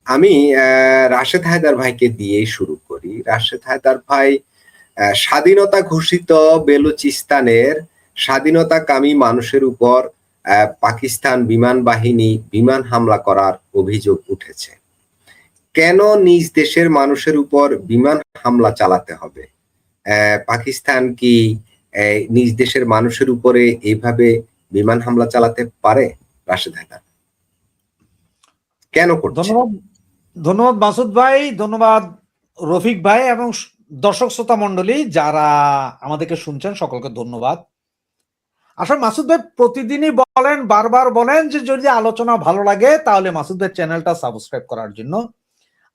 আমি রাশেদ হায়দার ভাইকে দিয়েই শুরু করি। রাশেদ হায়দার ভাই স্বাধীনতা ঘোষিত বেলুচিস্তানের স্বাধীনতাকামী মানুষের উপর পাকিস্তান বিমান বাহিনী বিমান হামলা করার অভিযোগ উঠেছে। কেন নিজ দেশের মানুষের উপর বিমান হামলা চালাতে হবে? পাকিস্তান কি নিজ দেশের মানুষের উপরে এইভাবে বিমান হামলা চালাতে পারে? রাশেদ হায়দার কেন করছে? ধন্যবাদ, ধন্যবাদ মাসুদ ভাই, ধন্যবাদ রফিক ভাই এবং দর্শক শ্রোতা মন্ডলী যারা আমাদেরকে শুনছেন, সকলকে ধন্যবাদ। আসলে মাসুদ ভাই প্রতিদিনই বলেন, বারবার বলেন যে যদি আলোচনা ভালো লাগে তাহলে মাসুদ ভাই চ্যানেলটা সাবস্ক্রাইব করার জন্য।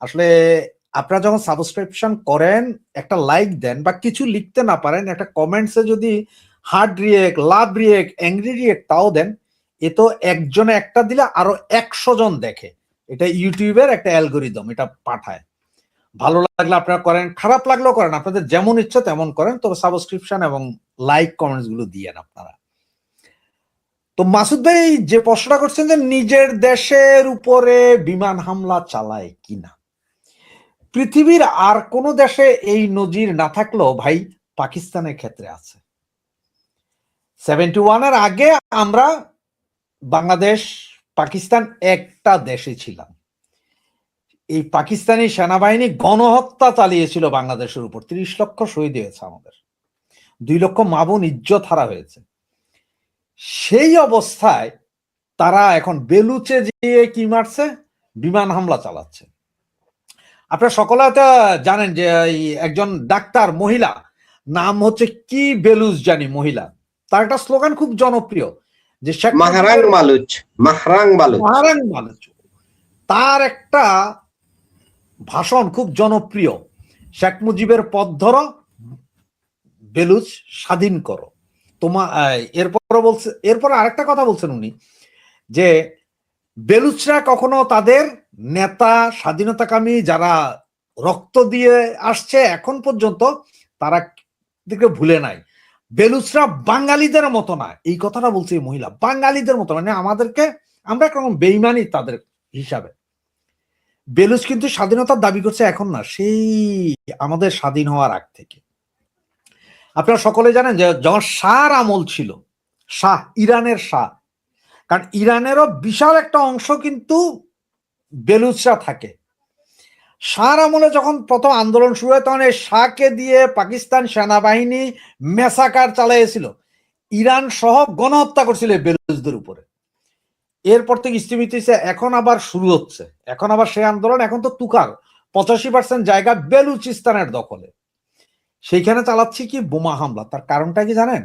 আসলে আপনারা যখন সাবস্ক্রিপশন করেন, একটা লাইক দেন বা কিছু লিখতে না পারেন, একটা কমেন্টসে যদি hard react, love react, angry react তাও দেন, এ তো একজনে একটা দিলে আরো 100 জন দেখে। এটা ইউটিউবের একটা অ্যালগোরিদম, এটা পাঠায়। ভালো লাগলে আপনারা করেন, খারাপ লাগলেও করেন, আপনাদের যেমন ইচ্ছা তেমন করেন, তবে সাবস্ক্রিপশন এবং লাইক কমেন্টস গুলো দিয়েন আপনারা। তো মাসুদ ভাই যে প্রশ্নটা করছেন যে নিজের দেশের উপরে বিমান হামলা চালায় কিনা, পৃথিবীর আর কোন দেশে এই নজির না থাকলেও ভাই পাকিস্তানের ক্ষেত্রে আছে। 71 এর আগে আমরা বাংলাদেশ পাকিস্তান একটা দেশে ছিলাম। এই পাকিস্তানি সেনাবাহিনী গণহত্যা চালিয়েছিল বাংলাদেশের উপর, 30 লক্ষ শহীদ হয়েছে, আমাদের 2 লক্ষ মা বোন ইজ্জত হারা হয়েছে। সেই অবস্থায় তারা এখন বেলুচে গিয়ে কি মারছে, বিমান হামলা চালাচ্ছে। আপনারা সকলে জানেন যে একজন ডাক্তার মহিলা, নাম হচ্ছে কি বেলুচ জানি মহিলা, তার একটা স্লোগান খুব জনপ্রিয় যে মাহরাং বালুচ, মাহরাং বালুচ, মাহরাং বালুচ। তার একটা ভাষণ খুব জনপ্রিয়, শেখ মুজিবের পথ ধরো, বেলুচ স্বাধীন করো। এরপর আরেকটা কথা বলছেন উনি যে বেলুচরা কখনো তাদের নেতা, স্বাধীনতাকামী যারা রক্ত দিয়ে আসছে এখন পর্যন্ত, তারা দিকে ভুলে নাই। বেলুচরা বাঙালিদের মতো না, এই কথাটা বলছে এই মহিলা, বাঙালিদের মতো মানে আমাদেরকে, আমরা একরকম বেইমানি তাদের হিসাবে। বেলুচ কিন্তু স্বাধীনতার দাবি করছে এখন না, সেই আমাদের স্বাধীন হওয়ার আগ থেকে। আপনারা সকলে জানেন যে যখন শাহর আমল ছিল, শাহ, ইরানের শাহ, কারণ ইরানেরও বিশাল একটা অংশ কিন্তু বেলুচরা থাকে। শাহর আমলে যখন প্রথম আন্দোলন শুরু হয় তখন এই শাহকে দিয়ে পাকিস্তান সেনাবাহিনী মেসাকার চালাইছিল, ইরান সহ গণহত্যা করছিল বেলুচদের উপরে। এরপর থেকে স্থিমিত হয়েছে, এখন আবার শুরু হচ্ছে, এখন আবার সেই আন্দোলন। এখন তো তুকার 85% জায়গা বেলুচিস্তানের দখলে, সেইখানে চালাচ্ছি কি বোমা হামলা। তার কারণটা কি জানেন?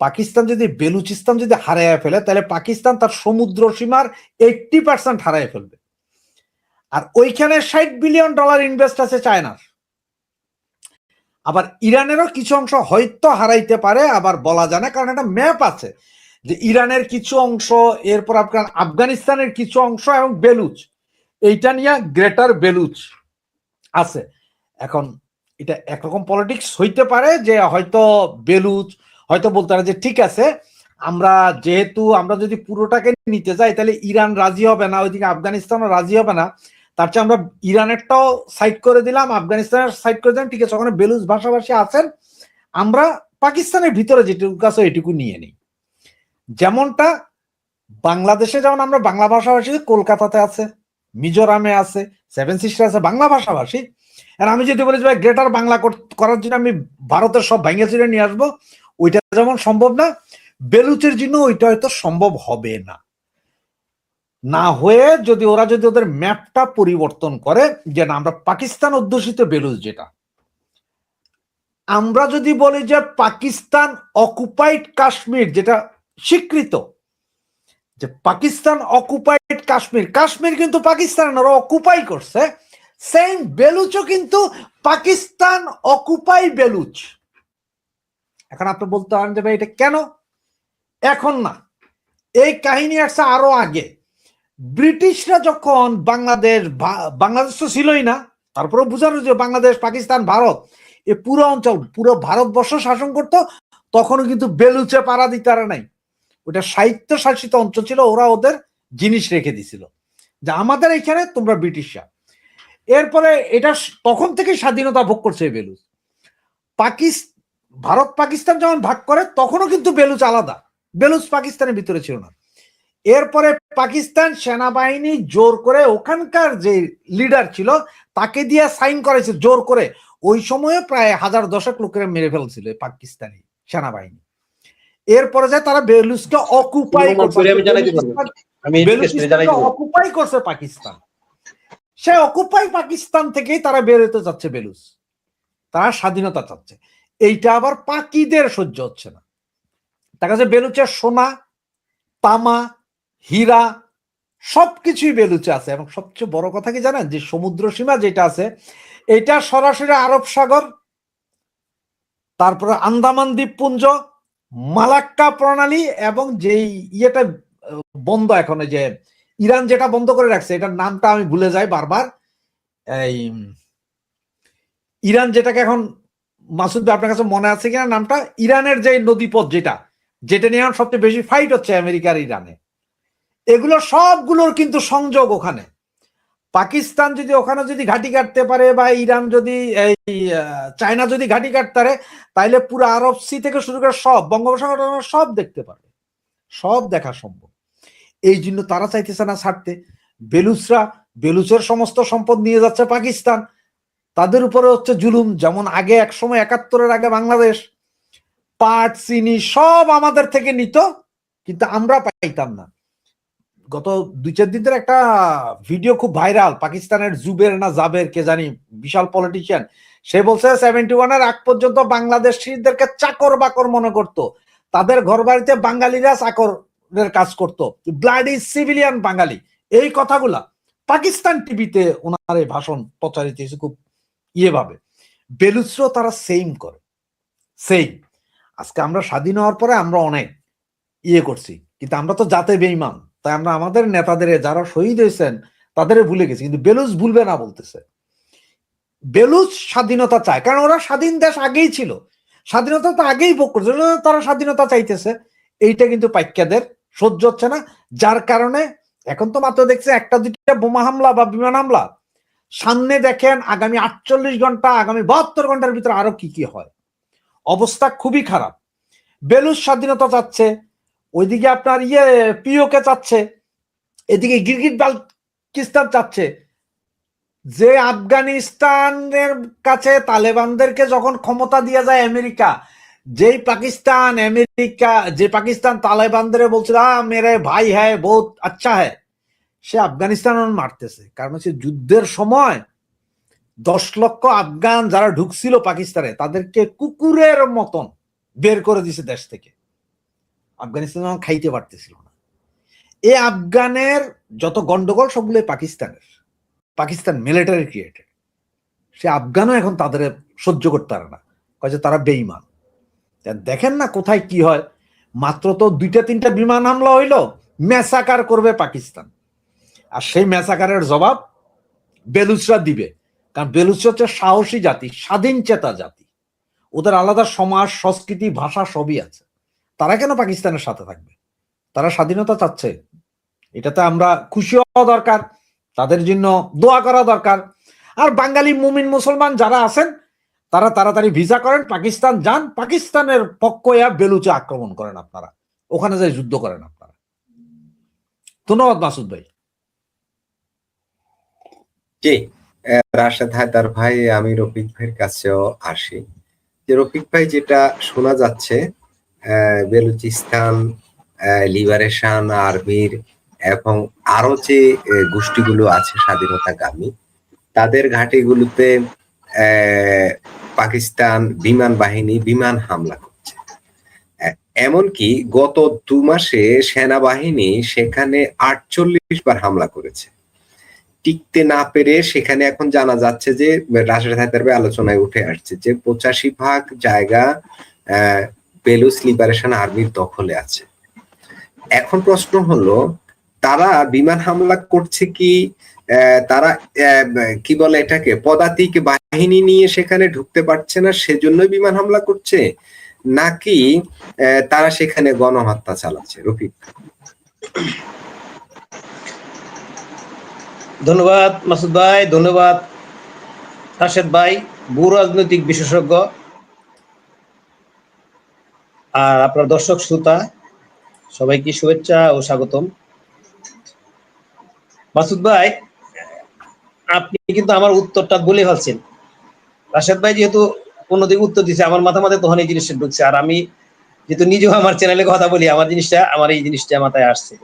পাকিস্তান যদি বেলুচিস্তান যদি হারাইয়া ফেলে, তাহলে পাকিস্তান তার সমুদ্র সীমার 80% হারাইয়া ফেলবে। আর ওইখানে $60 বিলিয়ন ইনভেস্ট আছে চায়নার। আবার ইরানেরও কিছু অংশ হয়তো হারাইতে পারে, আবার বলা যায় না, কারণ একটা ম্যাপ আছে যে ইরানের কিছু অংশ, এরপর আপনার আফগানিস্তানের কিছু অংশ এবং বেলুচ, এইটা নিয়ে গ্রেটার বেলুচ আছে। এখন এটা একরকম পলিটিক্স হইতে পারে যে হয়তো বেলুচ হয়তো বলতে পারে যে ঠিক আছে, আমরা যেহেতু আমরা যদি পুরোটাকে নিতে যাই তাহলে ইরান রাজি হবে না, ওইদিকে আফগানিস্তানও রাজি হবে না, তার চেয়ে আমরা ইরানেরটাও সাইড করে দিলাম, আফগানিস্তানের সাইড করে দিলাম, ঠিক আছে, ওখানে বেলুচ ভাষাভাষী আছেন, আমরা পাকিস্তানের ভিতরে যেটুকু আছে এটুকু নিয়ে নিই। যেমনটা বাংলাদেশে যেমন আমরা বাংলা ভাষাভাষী কলকাতাতে আছে, মিজোরামে আছে, 7 সিস্টার আছে বাংলা ভাষাভাষী। আর আমি যদি বলি ভাই গ্রেটার বাংলা করার জন্য আমি ভারতের সব ভেঙে চিড়ে নিয়ে আসবো, ওইটা যেমন সম্ভব না, বেলুচের জন্য ওইটা হয়তো সম্ভব হবে না। না হয়ে যদি ওরা যদি ওদের ম্যাপটা পরিবর্তন করে, যে না আমরা পাকিস্তান অধ্যুষিত বেলুচ, যেটা আমরা যদি বলি যে পাকিস্তান অকুপাইড কাশ্মীর, যেটা স্বীকৃত যে পাকিস্তান অকুপাইড কাশ্মীর, কাশ্মীর কিন্তু পাকিস্তান ওরা অকুপাই করছে, সেম বেলুচও কিন্তু পাকিস্তান অকুপাই বেলুচ। এখন আপনি বলতে পারেন যে ভাই এটা কেন, এখন না, এই কাহিনী আসছে আরো আগে। ব্রিটিশরা যখন বাংলাদেশ তো ছিলই না, তারপরে বুঝানো যে বাংলাদেশ, পাকিস্তান, ভারত, এ পুরো অঞ্চল, পুরো ভারতবর্ষ শাসন করতো, তখনও কিন্তু বেলুচে পাড়া দিতে পারে নাই। ওটা সাহিত্য শাসিত অঞ্চল ছিল, ওরা ওদের জিনিস রেখে দিছিল। যে আমাদের এখানে তোমরা ব্রিটিশরা। এরপরে এটা তখন থেকে স্বাধীনতা ভোগ করছে বেলুচ। ভারত পাকিস্তান যখন ভাগ করে তখনও কিন্তু বেলুচ আলাদা, বেলুচ পাকিস্তানের ভিতরে ছিল না। এরপরে পাকিস্তান সেনাবাহিনী জোর করে ওখানকার যে লিডার ছিল তাকে দিয়ে সাইন করেছে জোর করে। ওই সময়ে প্রায় 1000 লোকের মেরে ফেলছিল পাকিস্তানি সেনাবাহিনী। এরপরে যায় তারা বেলুচকে অকুপাই করছে পাকিস্তান। সে অকুপাই পাকিস্তান থেকেই তারা বের হতে যাচ্ছে বেলুচ, তারা স্বাধীনতা চাচ্ছে। এইটা আবার পাকিদের সহ্য হচ্ছে না। তার কাছে বেলুচের সোনা, তামা, হীরা সবকিছুই বেলুচে আছে। এবং সবচেয়ে বড় কথা কি জানেন, যে সমুদ্র সীমা যেটা আছে এটা সরাসরি আরব সাগর, তারপরে আন্দামান দ্বীপপুঞ্জ, মালাক্কা প্রণালী, এবং যেই ইয়েটা বন্ধ এখন, যে ইরান যেটা বন্ধ করে রাখছে, এটার নামটা আমি ভুলে যাই বারবার। এই ইরান যেটাকে এখন, মাসুদ ভাই আপনার কাছে মনে আছে কিনা নামটা, ইরানের যে নদীপথ যেটা নিয়ে এখন সবচেয়ে বেশি ফাইট হচ্ছে আমেরিকার ইরানে, এগুলো সবগুলোর কিন্তু সংযোগ ওখানে। পাকিস্তান যদি ওখানে যদি ঘাঁটি কাটতে পারে, বা ইরান যদি এই চায়না যদি ঘাঁটি কাটতে পারে, তাইলে পুরো আরব সি থেকে শুরু করে সব বঙ্গোপসাগর সব দেখতে পারবে, সব দেখা সম্ভব। এই জন্য তারা চাইতেছে না ছাড়তে। বেলুচের সমস্ত সম্পদ নিয়ে যাচ্ছে পাকিস্তান, তাদের উপরে হচ্ছে জুলুম। যেমন আগে একসময় 71-এর আগে বাংলাদেশ পাট, চিনি সব আমাদের থেকে নিত, কিন্তু আমরা পাইতাম না। গত 2-4 দিন ধরে একটা ভিডিও খুব ভাইরাল, পাকিস্তানের জুবের না জাবের কে জানি, বিশাল পলিটিশিয়ান, সে বলছে 71-এর আগ পর্যন্ত বাংলাদেশিদেরকে চাকর বাকর মনে করত, তাদের ঘর বাড়িতে বাঙালিরা চাকরের কাজ করত, ব্লাডি সিভিলিয়ান বাঙালি। এই কথাগুলা পাকিস্তান টিভিতে ওনার এই ভাষণ প্রচারিত হয়েছে খুব ভাবে। বেলুচরাও তারা সেম করে, সেম। আজকে আমরা স্বাধীন হওয়ার পরে আমরা অনেক করছি, কিন্তু আমরা তো জাতে বেঈমান, তাই আমরা আমাদের নেতাদের যারা শহীদ হয়েছেন তাদের ভুলে গেছি, কিন্তু বেলুচ ভুলবে না বলতেছে। বেলুচ স্বাধীনতা চায়, কারণ ওরা স্বাধীন দেশ আগেই ছিল, স্বাধীনতা তো আগেই ভোগ করছে, তারা স্বাধীনতা চাইতেছে। এইটা কিন্তু পাইক্যাদের সহ্য হচ্ছে না, যার কারণে এখন তো মাত্র দেখছে 1-2টা বোমা হামলা বা বিমান হামলা, সামনে দেখেন আগামী 48 ঘন্টা, আগামী 72 ঘন্টার ভিতরে আরো কি কি হয়। অবস্থা খুবই খারাপ। বেলুচ স্বাধীনতা চাচ্ছে, ওইদিকে আপনার পিওকে চাচ্ছে, এদিকে গিলগিট বালতিস্তান চাচ্ছে। যে আফগানিস্তানের কাছে তালেবানদেরকে যখন ক্ষমতা দিয়ে যায় আমেরিকা, যেই পাকিস্তান তালেবানদের বলছিল মেরে ভাই হ্যায় বহুত আচ্ছা হ্যায়, সে আফগানিস্তান মারতেছে। কারণ হচ্ছে যুদ্ধের সময় 10 লক্ষ আফগান যারা ঢুকছিল পাকিস্তানে, তাদেরকে কুকুরের মতন বের করে দিছে দেশ থেকে। আফগানিস্তান খাইতে পারতেছিল না। এই আফগানের যত গন্ডগোল সবগুলো পাকিস্তান মিলিটারি ক্রিয়েটেড। সে আফগানও এখন তাদের সহ্য করতে পারে না, কয়েছে তারা বেঈমান। দেখেন না কোথায় কি হয়। মাত্র তো 2-3টা বিমান হামলা হইলো, ম্যাসাকার করবে পাকিস্তান, আর সেই ম্যাসাকারের জবাব বেলুচরা দিবে। কারণ বেলুচ হচ্ছে সাহসী জাতি, স্বাধীন চেতা জাতি, ওদের আলাদা সমাজ, সংস্কৃতি, ভাষা সবই আছে। তারা কেন পাকিস্তানের সাথে থাকবে? তারা স্বাধীনতা চাচ্ছে, এটাতে আমরা খুশি হওয়া দরকার, তাদের জন্য দোয়া করা দরকার। আর বাঙালি মুমিন মুসলমান যারা আছেন তারা তাড়াতাড়ি ভিসা করেন, পাকিস্তান যান, পাকিস্তানের পক্ষ বেলুচে আক্রমণ করেন, আপনারা ওখানে যাই যুদ্ধ করেন আপনারা। ধন্যবাদ মাসুদ ভাই। জি, রাশেদ হায়দার ভাই, আমি রফিক ভাইয়ের কাছেও আসি। যে রফিক ভাই, যেটা শোনা যাচ্ছে বেলুচিস্তান লিবারেশন আর্মির এবং আরো যে গোষ্ঠীগুলো আছে স্বাধীনতাকামী, তাদের ঘাঁটিগুলোতে পাকিস্তান বিমান বাহিনী বিমান হামলা করছে। এমনকি গত 2 মাসে সেনাবাহিনী সেখানে 48 বার হামলা করেছে। টিকতে না পেরে সেখানে এখন জানা যাচ্ছে যে রাশেদ হায়দার ভাই আলোচনায় উঠে আসছে যে 85% জায়গা বেলুচ লিবারেশন আর্মির দখলে আছে। এখন প্রশ্ন হলো, তারা বিমান হামলা করছে কি, তারা কি বলে এটাকে, পদাতিক বাহিনী নিয়ে সেখানে ঢুকতে পারছে না সেজন্য বিমান হামলা করছে, নাকি তারা সেখানে গণহত্যা চালাচ্ছে? রফিক। ধন্যবাদ মাসুদ ভাই, ধন্যবাদ রাশেদ ভাই, ভূ রাজনৈতিক বিশেষজ্ঞ, আর আপনার দর্শক শ্রোতা সবাইকে শুভেচ্ছা ও স্বাগতম। মাসুদ ভাই, আপনি কিন্তু আমার উত্তরটা বলে ফেলছেন। রাশেদ ভাই যেহেতু অন্যদিকে উত্তর দিচ্ছে, আমার মাথায় তখন এই জিনিসটা ঢুকছে, আর আমি যেহেতু নিজেও আমার চ্যানেলে কথা বলি, আমার এই জিনিসটা মাথায় আসছে।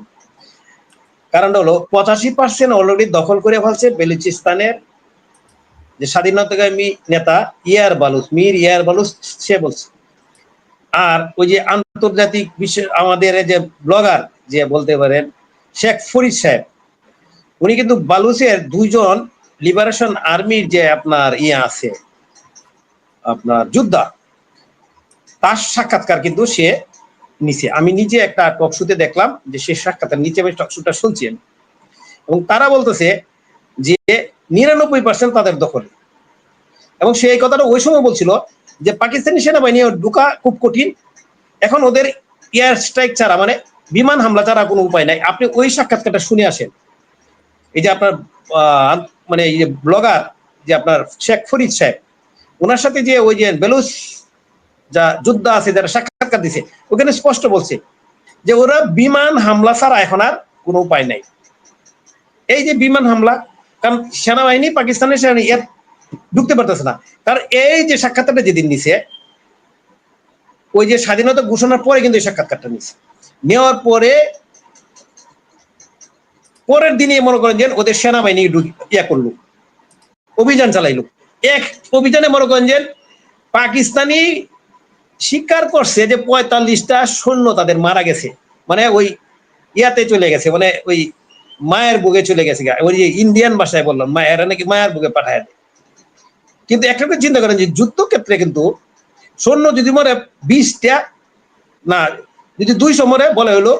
কারণটা হলো 85% অলরেডি দখল করে ফেলছে বেলুচিস্তানের যে স্বাধীনতাকামী নেতা মীর ইয়ার বালুচ সে বলছে। আর ওই যে আন্তর্জাতিক বিশ্ব আমাদের যে ব্লগার যে বলতে পারেন শেখ ফরিদ সাহেব, উনি কিন্তু বালুচের 2জন লিবারেশন আর্মির যে আপনার আছে আপনার যোদ্ধা, তার সাক্ষাৎকার কিন্তু সে নিচে, আমি নিজে একটা টকশোতে দেখলাম যে সে সাক্ষাৎকার নিচে, আমি টকশোটা শুনছি, এবং তারা বলতেছে যে 99% তাদের দখলে। এবং সে এই কথাটা ওই সময় বলছিল যে পাকিস্তানি সেনাবাহিনী ঢোকা খুব কঠিন, এখন ওদের এয়ার স্ট্রাইক ছাড়া, মানে বিমান হামলা ছাড়া কোনো উপায় নাই। আপনি ওই সাক্ষাৎকারটা শুনে আসেন। এই যে আপনার মানে এই যে ব্লগার যে আপনার শেখ ফরিদ সাহেব, ওনার সাথে যে ওই যে বেলুচ যা যোদ্ধা আছে যারা সাক্ষাৎকার দিছে, ওখানে স্পষ্ট বলছে যে ওরা বিমান হামলা ছাড়া এখন আর কোনো উপায় নাই। এই যে বিমান হামলা, কারণ সেনাবাহিনী পাকিস্তানের সেনাবাহিনী এর ঢুকতে পারতেছে না, কারণ এই যে সাক্ষাৎকারটা যেদিন নিছে, ওই যে স্বাধীনতা ঘোষণার পরে কিন্তু এই সাক্ষাৎকারটা নিছে, নেওয়ার পরে পরের দিনে মনে করেন যে ওদের সেনাবাহিনী করলো, অভিযান চালাইলো। এক অভিযানে মনে করেন যে পাকিস্তানি স্বীকার করছে যে 45টা সৈন্য তাদের মারা গেছে, মানে ওই ইয়াতে চলে গেছে, মানে ওই মায়ের বুকে চলে গেছে। ওই যে ইন্ডিয়ান ভাষায় বললাম, এরা নাকি মায়ের বুকে পাঠায় দেয়। কিন্তু একটা চিন্তা করেন যে যুদ্ধক্ষেত্রে কিন্তু সৈন্য যদি মরে 20টা না, যদি 200 মরে, বলে হলো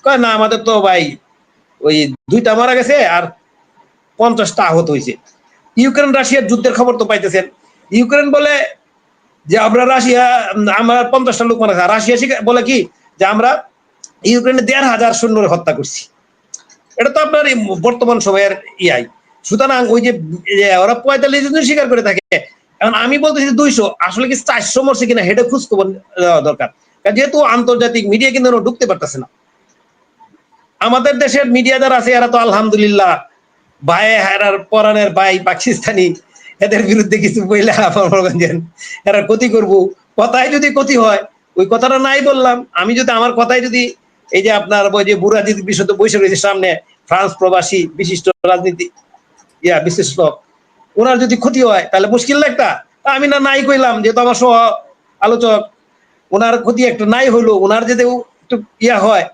কয় না আমাদের তো ভাই ওই 2টা মারা গেছে আর 50টা আহত হয়েছে। ইউক্রেন রাশিয়ার যুদ্ধের খবর তো পাইতেছেন, ইউক্রেন বলে যে আমরা রাশিয়া, আমার 50টা লোক মারা গেছে, রাশিয়া বলে কি যে আমরা ইউক্রেনে 1,500 সৈন্যরে হত্যা করছি। এটা তো আপনার বর্তমান সময়ের ইয়াই। সুতরাং ওই যে ওরা 45 জন স্বীকার করে থাকে, এখন আমি বলতেছি 200, আসলে কি 400 মরছে কিনা হেডে খোঁজ খবর দরকার, যেহেতু আন্তর্জাতিক মিডিয়া কিন্তু ঢুকতে পারতেছে না। আমাদের দেশের মিডিয়া যারা আছে এরা তো আলহামদুলিল্লাহ ভাই হেরার পরানের ভাই পাকিস্তানি, এদের বিরুদ্ধে কিছু বইলে এরা ক্ষতি করবো, কথায় যদি ক্ষতি হয়, ওই কথাটা নাই বললাম আমি, যদি আমার কথায় যদি এই যে আপনার ওই যে বুরাজিৎ বিশুদ্ধ বসে রয়েছে সামনে, ফ্রান্স প্রবাসী বিশিষ্ট রাজনীতি বিশিষ্ট, ওনার যদি ক্ষতি হয় তাহলে মুশকিল না একটা। আমি না নাই কইলাম, যেহেতু আমার সহ আলোচক, ওনার ক্ষতি একটা নাই হইলো, ওনার যদি একটু হয়,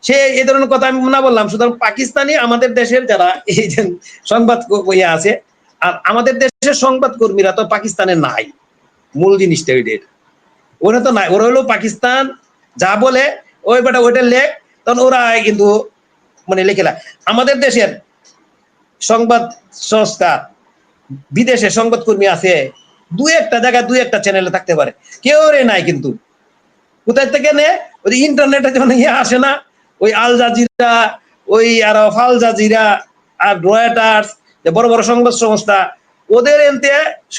সে এই ধরনের কথা আমি না বললাম। সুতরাং পাকিস্তানি আমাদের দেশের যারা এই যে সংবাদ আছে, আর আমাদের দেশের সংবাদ কর্মীরা তো পাকিস্তানে নাই, মূল জিনিসটা ওরা তো নাই, ওরা হলো পাকিস্তান যা বলে ওই বেটা ওইটা লেখ, তখন ওরা কিন্তু মানে লেখে না। আমাদের দেশের সংবাদ সংস্থা, বিদেশে সংবাদ কর্মী আছে 2-1টা জায়গায় 2-1টা চ্যানেলে থাকতে পারে, কেউ রে নাই। কিন্তু কোথায় থেকে নে, ওই ইন্টারনেটে যখন আসে না, ওই আল জাজিরা, ওই আর ফাল জাজিরা আর রয়টার্স, বড় বড় সংবাদ সংস্থা, ওদের এনতে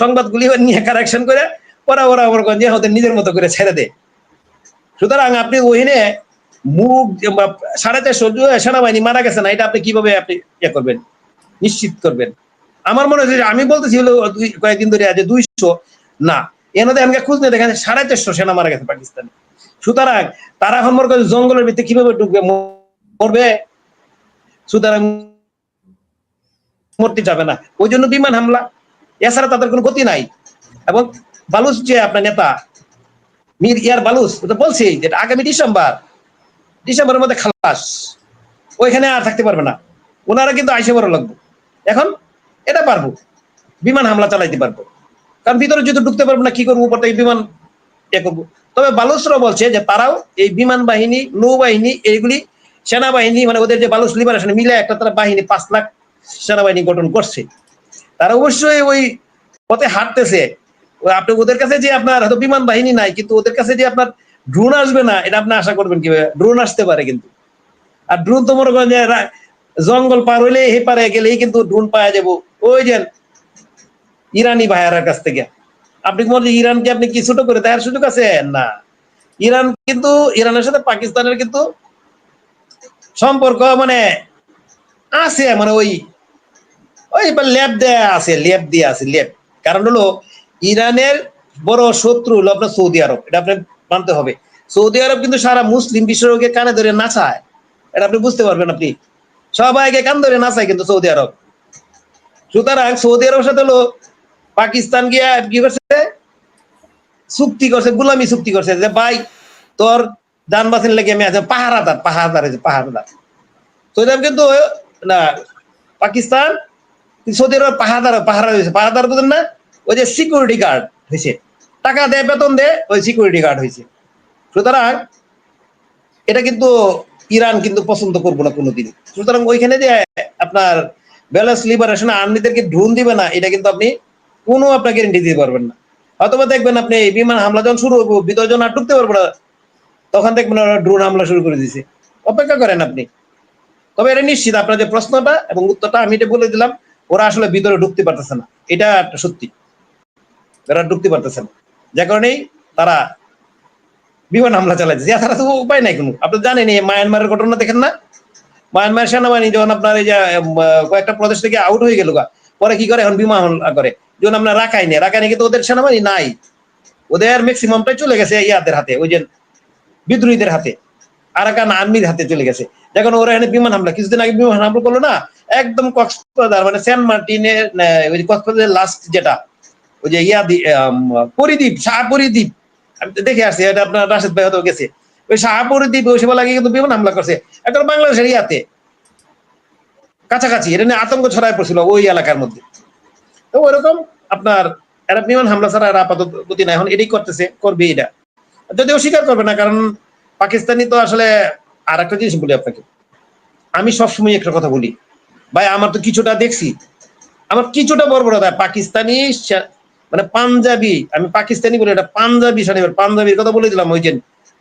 সংবাদগুলি নিয়ে কারেকশন করে ওরা ওদের নিজের মতো করে ছেড়ে দেয়। সুতরাং আপনি ওইখানে মুখ 450 সেনাবাহিনী মারা গেছে না, এটা আপনি কিভাবে আপনি করবেন, নিশ্চিত করবেন? আমার মনে হচ্ছে, আমি বলতেছি হলো কয়েকদিন ধরে যে 200 না, এনাদের আমাকে খুঁজ নিয়ে দেখেন 450 সেনা মারা গেছে পাকিস্তানে। সুতরাং তারা এখন মনে করেন জঙ্গলের ভিতরে কিভাবে ঢুকবে, মরবে, সুতরাং মরতে যাবে না, ওই জন্য বিমান হামলা, এছাড়া তাদের কোনো গতি নাই। এবং বালুচ যে আপনার নেতা মীর ইয়ার বালুচ, ওটা বলছি যে আগামী ডিসেম্বরের মধ্যে খালাস, ওইখানে আর থাকতে পারবে না, ওনারা কিন্তু আইসে বড় লাগবে। এখন এটা পারবো, বিমান হামলা চালাইতে পারবো, কারণ ভিতরে যদি ঢুকতে পারবো না, কি করবো, উপর থেকে বিমান করবো। তবে বালুচরা বলছে যে তারাও এই বিমান বাহিনী, নৌবাহিনী, এইগুলি সেনাবাহিনী, মানে ওদের যে বালুচ লিবারেশন মিলে একটা তারা বাহিনী 5 লাখ সেনাবাহিনী গঠন করছে। তারা অবশ্যই ওই পথে হাঁটতেছে। আপনি ওদের কাছে যে আপনার হয়তো বিমান বাহিনী নাই, কিন্তু ওদের কাছে যে আপনার ড্রোন আসবে না, এটা আপনি আশা করবেন কিভাবে? ড্রোন আসতে পারে কিন্তু, আর ড্রোন তো মনে করেন যে জঙ্গল পার হইলে হে পারে গেলেই কিন্তু ড্রোন পাওয়া যাবো ওই যে ইরানি ভাইয়ার কাছ থেকে। আপনি কি মনে ইরানকে আপনি কি ছোট করে দেওয়ার সুযোগ আছে? না। ইরান কিন্তু ইরানের সাথে পাকিস্তানের কিন্তু সম্পর্ক মানে আছে, মানে ওই ওই ল্যাব দেয়া আছে, ল্যাব দিয়ে আছে ল্যাব। কারণ হলো ইরানের বড় শত্রু হলো আপনার সৌদি আরব, এটা আপনি মানতে হবে। সৌদি আরব কিন্তু সারা মুসলিম বিশ্বকে কানে ধরে নাচায়, এটা আপনি বুঝতে পারবেন। আপনি সবাইকে কান ধরে নাচায় কিন্তু সৌদি আরব। সুতরাং সৌদি আরবের সাথে হলো পাকিস্তান গিয়া কি করছে, চুক্তি করছে, গুলামি চুক্তি করছে যে ভাই তোর যান বাঁচিন লেগে আমি আছে পাহারাদার, পাহারাদার। সৌদি আরব কিন্তু না, পাকিস্তান সৌদি আরব পাহারা হয়েছে, পাহারাদার বুঝেন না, ওই যে সিকিউরিটি গার্ড হয়েছে, টাকা দেয় বেতন দেয়, ওই সিকিউরিটি গার্ড হয়েছে। সুতরাং এটা কিন্তু ইরান কিন্তু পছন্দ করবো না কোনোদিন। সুতরাং ওইখানে যে আপনার ব্যালেন্স লিবারেশন আর্মিদেরকে ড্রোন দিবে না, এটা কিন্তু আপনি কোনো আপনার গ্যারেন্টি দিতে পারবেন না। হয়তোবা দেখবেন আপনি বিমান হামলা যখন শুরু হবো, ভিতরে যখন আর ঢুকতে পারবো না, তখন দেখবেন ওরা ড্রোন হামলা শুরু করে দিয়েছে। অপেক্ষা করেন আপনি। তবে এটা নিশ্চিত আপনার যে প্রশ্নটা এবং উত্তরটা আমি এটা বলে দিলাম, ওরা আসলে ভিতরে ঢুকতে পারতেছে না, এটা সত্যি, ওরা ঢুকতে পারতেছে না, যে কারণেই তারা বিমান হামলা চালাইতেছে। এছাড়া তো উপায় নাই কোনো। আপনি জানেন এই মায়ানমারের ঘটনা দেখেন না, মায়ানমার সেনাবাহিনী যখন আপনার এই যে কয়েকটা প্রদেশ থেকে আউট হয়ে গেল, পরে কি করে এখন বিমান হামলা করে। যেমন আপনার রাখাইনে কিন্তু ওদের সেনাবাহিনী নাই, ওদের ম্যাক্সিমামটাই চলে গেছে ইয়াদের হাতে, ওই যে বিদ্রোহীদের হাতে, আরাকান আর্মির হাতে চলে গেছে। যখন ওরা এখানে বিমান হামলা কিছুদিন আগে বিমান হামলা করলো না, একদম কক্সবাজার মানে সেন্ট মার্টিনের ওই যে কক্সবাজারের লাস্ট যেটা ওই যে পরিদ্বীপ, শাহপরিদ্বীপ, আমি দেখে আসছি, এটা আপনার রাশেদ ভাই হয়তো গেছে, ওই শাহপরিদ্বীপ ওই সময় লাগে কিন্তু বিমান হামলা করছে এখন বাংলাদেশের ইয়াতে কাছাকাছি, এটা নিয়ে আতঙ্ক ছড়ায় পড়ছিল ওই এলাকার মধ্যে। তো ওইরকম আপনার এরা বিমান হামলা ছাড়া এরা আপাতত গতি না, এখন এটাই করতেছে, করবে এটা, যদিও স্বীকার করবে না। কারণ পাকিস্তানি তো আসলে আর একটা জিনিস বলি আপনাকে, আমি সবসময় একটা কথা বলি ভাই, আমার তো কিছুটা দেখছি, আমার কিছুটা বর্বরতা পাকিস্তানি মানে পাঞ্জাবি, আমি পাকিস্তানি বলি, এটা পাঞ্জাবি শনিবার পাঞ্জাবির কথা বলে দিলাম। ওই যে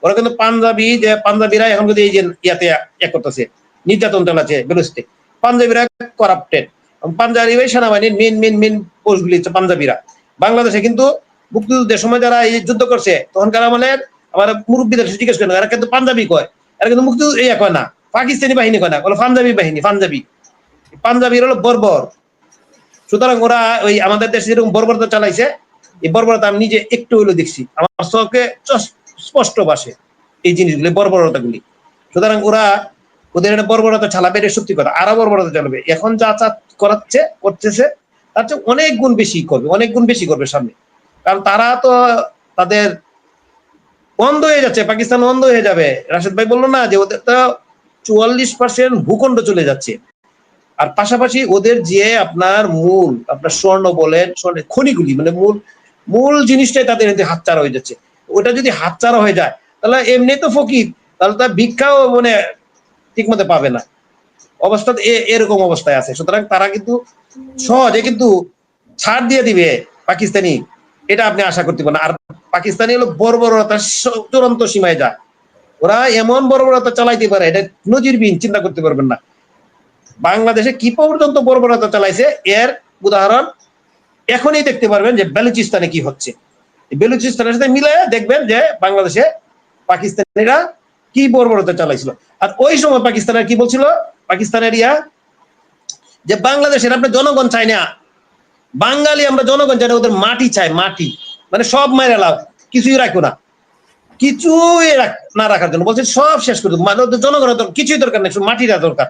ওরা কিন্তু পাঞ্জাবি, যে পাঞ্জাবিরা এখন কিন্তু এই যে ইয়াতে এক করতেছে, নির্যাতন চালাচ্ছে বেলুচিস্তানে, পাঞ্জাবিরা করাপ্টেড। পাঞ্জাবি সেনাবাহিনীর মেন পোস্টগুলি হচ্ছে পাঞ্জাবিরা। বাংলাদেশে কিন্তু মুক্তিযুদ্ধের সময় যারা এই যুদ্ধ করছে তখনকার আমাদের আমার মুরব্বীদের জিজ্ঞেস করেন, এরা কিন্তু পাঞ্জাবি কয়, এরা কিন্তু মুক্তিযুদ্ধ ইয়া কয় না, পাকিস্তানি বাহিনী কয় না, বলে পাঞ্জাবি বাহিনী, পাঞ্জাবির হলো বর্বর। সুতরাং ওরা ওই আমাদের দেশে যেরকম বর্বরতা চালাইছে, এই বর্বরতা আমি নিজে একটু হইলেও দেখছি, আমার চোখে স্পষ্ট ভাষে এই জিনিসগুলি, বর্বরতাগুলি। সুতরাং ওরা ওদের একটা বর্বরতা চালাবে, এটা সত্যি কথা, আরো বর্বরতা চালাবে। এখন যা করতেছে তার চেয়ে অনেক গুণ বেশি করবে সামনে। কারণ তারা তো তাদের অন্ধ হয়ে যাচ্ছে, পাকিস্তান অন্ধ হয়ে যাবে। রাশেদ ভাই বললো না যে ওদের তো 44% ভূখণ্ড চলে যাচ্ছে, আর পাশাপাশি ওদের যে আপনার স্বর্ণ বলেন, স্বর্ণের খনিগুলি, মানে মূল জিনিসটাই তাদের হাতছাড়া হয়ে যাচ্ছে। ওটা যদি হাতছাড়া হয়ে যায় তাহলে এমনি তো ফকির, তাহলে তার ভিক্ষাও মানে ঠিক মতো পাবে না, অবস্থা এরকম অবস্থায় আছে। সুতরাং তারা কিন্তু সহজে কিন্তু ছাড় দিয়ে দিবে পাকিস্তানি, এটা আপনি আশা করতে পারেন। আর পাকিস্তানি হলো বর্বরতার চূড়ান্ত সীমায় যায়, ওরা এমন বর্বরতা চালাইতে পারে, এটা নজিরবিহীন, চিন্তা করতে পারবেন না। বাংলাদেশে কি পর্যন্ত বর্বরতা চালাইছে এর উদাহরণ এখনই দেখতে পারবেন যে বেলুচিস্তানে কি হচ্ছে। বেলুচিস্তানের সাথে মিলে দেখবেন যে বাংলাদেশে পাকিস্তানিরা কি বর্বরতা চালাইছিল। আর ওই সময় পাকিস্তানের কি বলছিল, পাকিস্তানের যে বাংলাদেশের আপনার জনগণ চাই না, বাঙালি আমরা জনগণ চাই না, ওদের মাটি চাই, মাটি মানে সব মাইরা লাভ, কিছুই রাখো না, কিছুই না রাখার জন্য বলছে সব শেষ করে দেবো, মানে ওদের জনগণের কিছুই দরকার নেই, শুধু মাটিটা দরকার।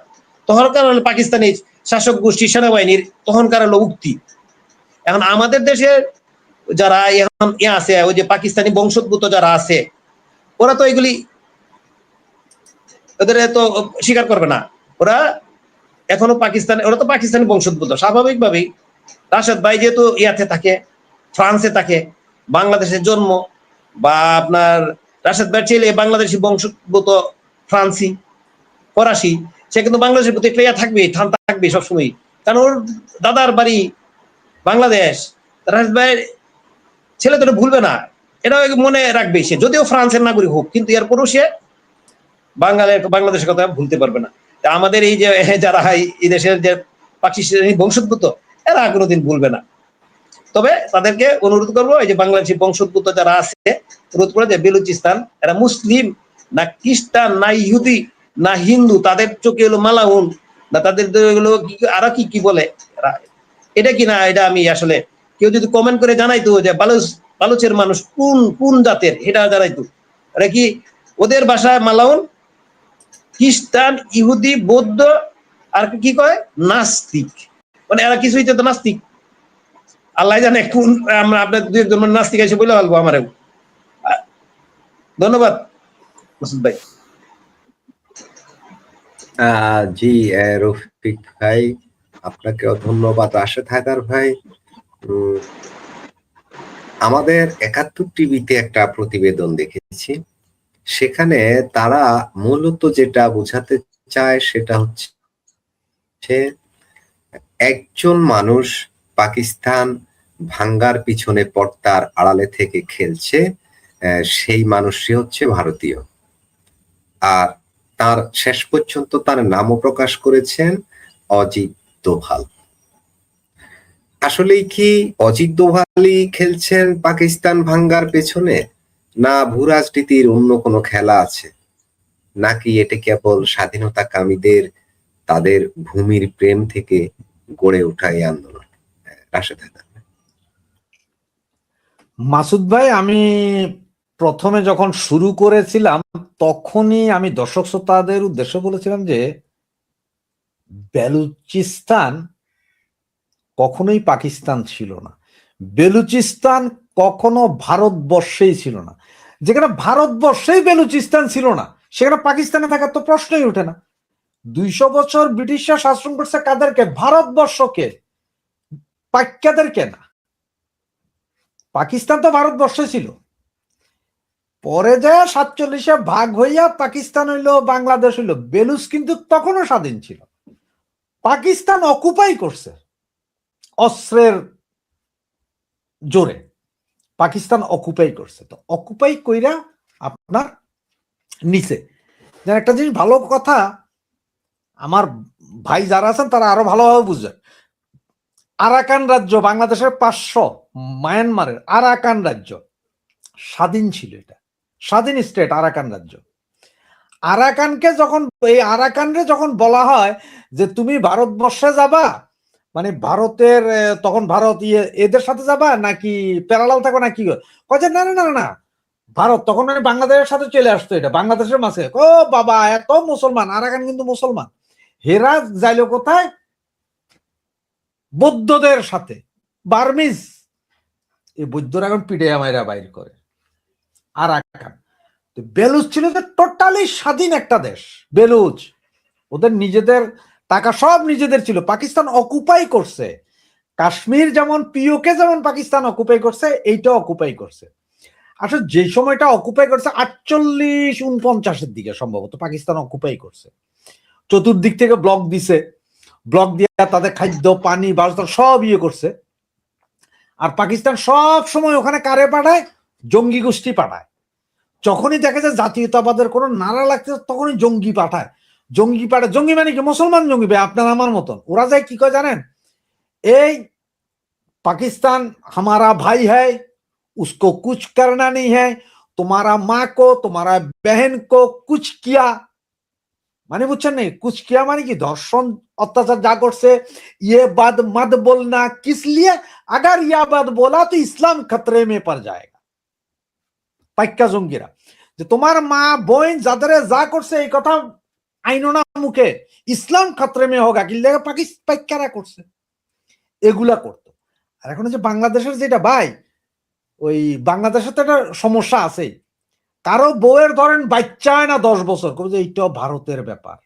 তখনকার হলো পাকিস্তানি শাসক গোষ্ঠী সেনাবাহিনীর তখনকার হলো উক্তি। এখন আমাদের দেশের যারা এখন আছে, ওই যে পাকিস্তানি বংশোদ্ভূত যারা আছে, ওরা তো এগুলি ওদের তো স্বীকার করবে না। ওরা এখনো ওরা তো পাকিস্তানি বংশোদ্ভূত, স্বাভাবিকভাবেই। রাশেদ ভাই যেহেতু ইয়াতে থাকে, ফ্রান্সে থাকে, বাংলাদেশের জন্ম, বা আপনার রাশেদ ভাই ছেলে বাংলাদেশি বংশোদ্ভূত, ফ্রান্সি, ফরাসি, সে কিন্তু বাংলাদেশের প্রতি একটা থাকবে সবসময়, কারণ ওর দাদার বাড়ি বাংলাদেশ। রাশেদ ভাইয়ের ছেলে তো ভুলবে না, এটাও মনে রাখবে সে, যদিও ফ্রান্সের নাগরিক হোক, কিন্তু এরপরও সে বাংলাদেশের কথা ভুলতে পারবে না। আমাদের এই যে যারা এই দেশের যে পাকিস্তানি বংশোদ্ভূত এরা কোনোদিন ভুলবে না। তবে তাদেরকে অনুরোধ করবো, এই যে বাংলাদেশি বংশোদ্ভূত যারা আছে, অনুরোধ করে যে বেলুচিস্তান এরা মুসলিম না খ্রিস্টান না ইহুদি না হিন্দু, তাদের চোখে হলো মালাউন না তাদের হলো আরো কি কি বলে এটা কি না, এটা আমি আসলে কেউ যদি কমেন্ট করে জানাইতো যে বালুচের মানুষ কোন কোন জাতের, এটা জানাইতো। এটা কি ওদের ভাষায় মালাউন, খ্রিস্টান, ইহুদি, বৌদ্ধ আর কি কয় নাস্তিক, মানে এরা কিছুই তো নাস্তিক। আল্লাহ জানে কোন, আমরা আপনার দুই একজন নাস্তিক এসে বলে ফেলবো আমারও। ধন্যবাদ মাসুদ ভাই। জি রফিক ভাই, আপনাকেও ধন্যবাদ। রাশেদ হায়দার ভাই, আমাদের ৭১ টিভিতে একটা প্রতিবেদন দেখেছি, সেখানে তারা মূলত যেটা বোঝাতে চায় সেটা হচ্ছে একজন মানুষ পাকিস্তান ভাঙ্গার পিছনে পর্দার আড়ালে থেকে খেলছে, সেই মানুষটি হচ্ছে ভারতীয়। আর তার শেষ পর্যন্ত তার নামও প্রকাশ করেছেন অজিত দোভাল। আসলেই কি অজিত দোভালই খেলছেন পাকিস্তান ভাঙ্গার পেছনে, না ভূ রাজনীতির অন্য কোনো খেলা আছে, নাকি এটা কেবল স্বাধীনতাকামীদের তাদের ভূমির প্রেম থেকে গড়ে ওঠা এই আন্দোলন? রাশেদ হায়দার। মাসুদ ভাই, আমি প্রথমে যখন শুরু করেছিলাম তখনই আমি দর্শক শ্রোতাদের উদ্দেশ্যে বলেছিলাম যে বেলুচিস্তান কখনোই পাকিস্তান ছিল না, বেলুচিস্তান কখনো ভারতবর্ষেই ছিল না। যেখানে ভারতবর্ষেই বেলুচিস্তান ছিল না সেখানে পাকিস্তানে থাকার তো প্রশ্নই ওঠে না। ২০০ বছর ব্রিটিশরা শাসন করছে কাদেরকে? ভারতবর্ষকে, পাক্যাদেরকে না। পাকিস্তান তো ভারতবর্ষে ছিল, পরে যায় ৪৭-এ ভাগ হইয়া পাকিস্তান হইলো, বাংলাদেশ হইলো। বেলুচ কিন্তু তখনও স্বাধীন ছিল। পাকিস্তান অকুপাই করছে অস্ত্রের জোরে, পাকিস্তান অকুপাই করছে। তো অকুপাই কইরা আপনার নিচে যেন একটা জিনিস, ভালো কথা আমার ভাই যারা আছেন তারা আরো ভালোভাবে বুঝবেন। আরাকান রাজ্য বাংলাদেশের ৫০০, মায়ানমারের আরাকান রাজ্য স্বাধীন ছিল, এটা স্বাধীন স্টেট আরাকান রাজ্য। আরাকানকে যখন, এই আরাকানরে যখন বলা হয় যে তুমি ভারতবর্ষে যাবা, মানে ভারতের তখন ভারত এদের সাথে যাবা নাকি প্যারালাল থাকবে নাকি, কয়ে না না না না ভারত, তখন বাংলাদেশের সাথে চলে আসতো, এটা বাংলাদেশের মাঝে। ও বাবা, এত মুসলমান, আরাকান কিন্তু মুসলমান। হেরা যাইলো কোথায়? বৌদ্ধদের সাথে, বার্মিজ। এই বৌদ্ধরা এখন পিঠে আমায়রা বাইর করে। আরাকান, বেলুচ ছিল যে টোটালি স্বাধীন একটা দেশ। বেলুচ ওদের নিজেদের টাকা সব নিজেদের ছিল। পাকিস্তান অকুপাই করছে, কাশ্মীর যেমন পিওকে যেমন পাকিস্তান অকুপাই করছে, এইটা অকুপাই করছে। আসলে যে সময়টা অকুপাই করছে ৪৮-৪৯-এর দিকে সম্ভবত পাকিস্তান অকুপাই করছে। চতুর্দিক থেকে ব্লক দিছে, ব্লক দিয়ে তাদের খাদ্য পানি বাসস্থান সব করছে। আর পাকিস্তান সব সময় ওখানে কারে পাঠায়? জঙ্গি গোষ্ঠী পাঠায়। যখনই দেখে যে জাতীয়তাবাদের কোনো নারা লাগছে তখনই জঙ্গি পাঠায়। জঙ্গি পাঠায়, জঙ্গি মানে কি? মুসলমান জঙ্গি ভাই, আপনার আমার মতন। ওরা যায় কি কয় জানেন? এই पाकिस्तान हमारा भाई है, उसको कुछ करना नहीं है, तुम्हारा माँ को तुम्हारा बहन को कुछ किया, माने बुझছেন नहीं, कुछ किया माने कि धर्षण अत्याचार जा करছে, ये बात मत बोलना, किस लिए? अगर यह बात बोला तो इस्लाम खतरे में पड़ जाएगा। পাক্কা জঙ্গিরা যে তোমার মা বোন যাদের যা করছে এই কথা আইনো না মুখে, ইসলাম খতরে মে হোগা, কি লেগে পাক্কারা করছে, এগুলা করতো। আর এখন যে বাংলাদেশের যেটা ভাই, ওই বাংলাদেশের তো একটা সমস্যা আছে, কারো বউয়ের ধরেন বাচ্চা হয় না ১০ বছর, যে এইটাও ভারতের ব্যাপার,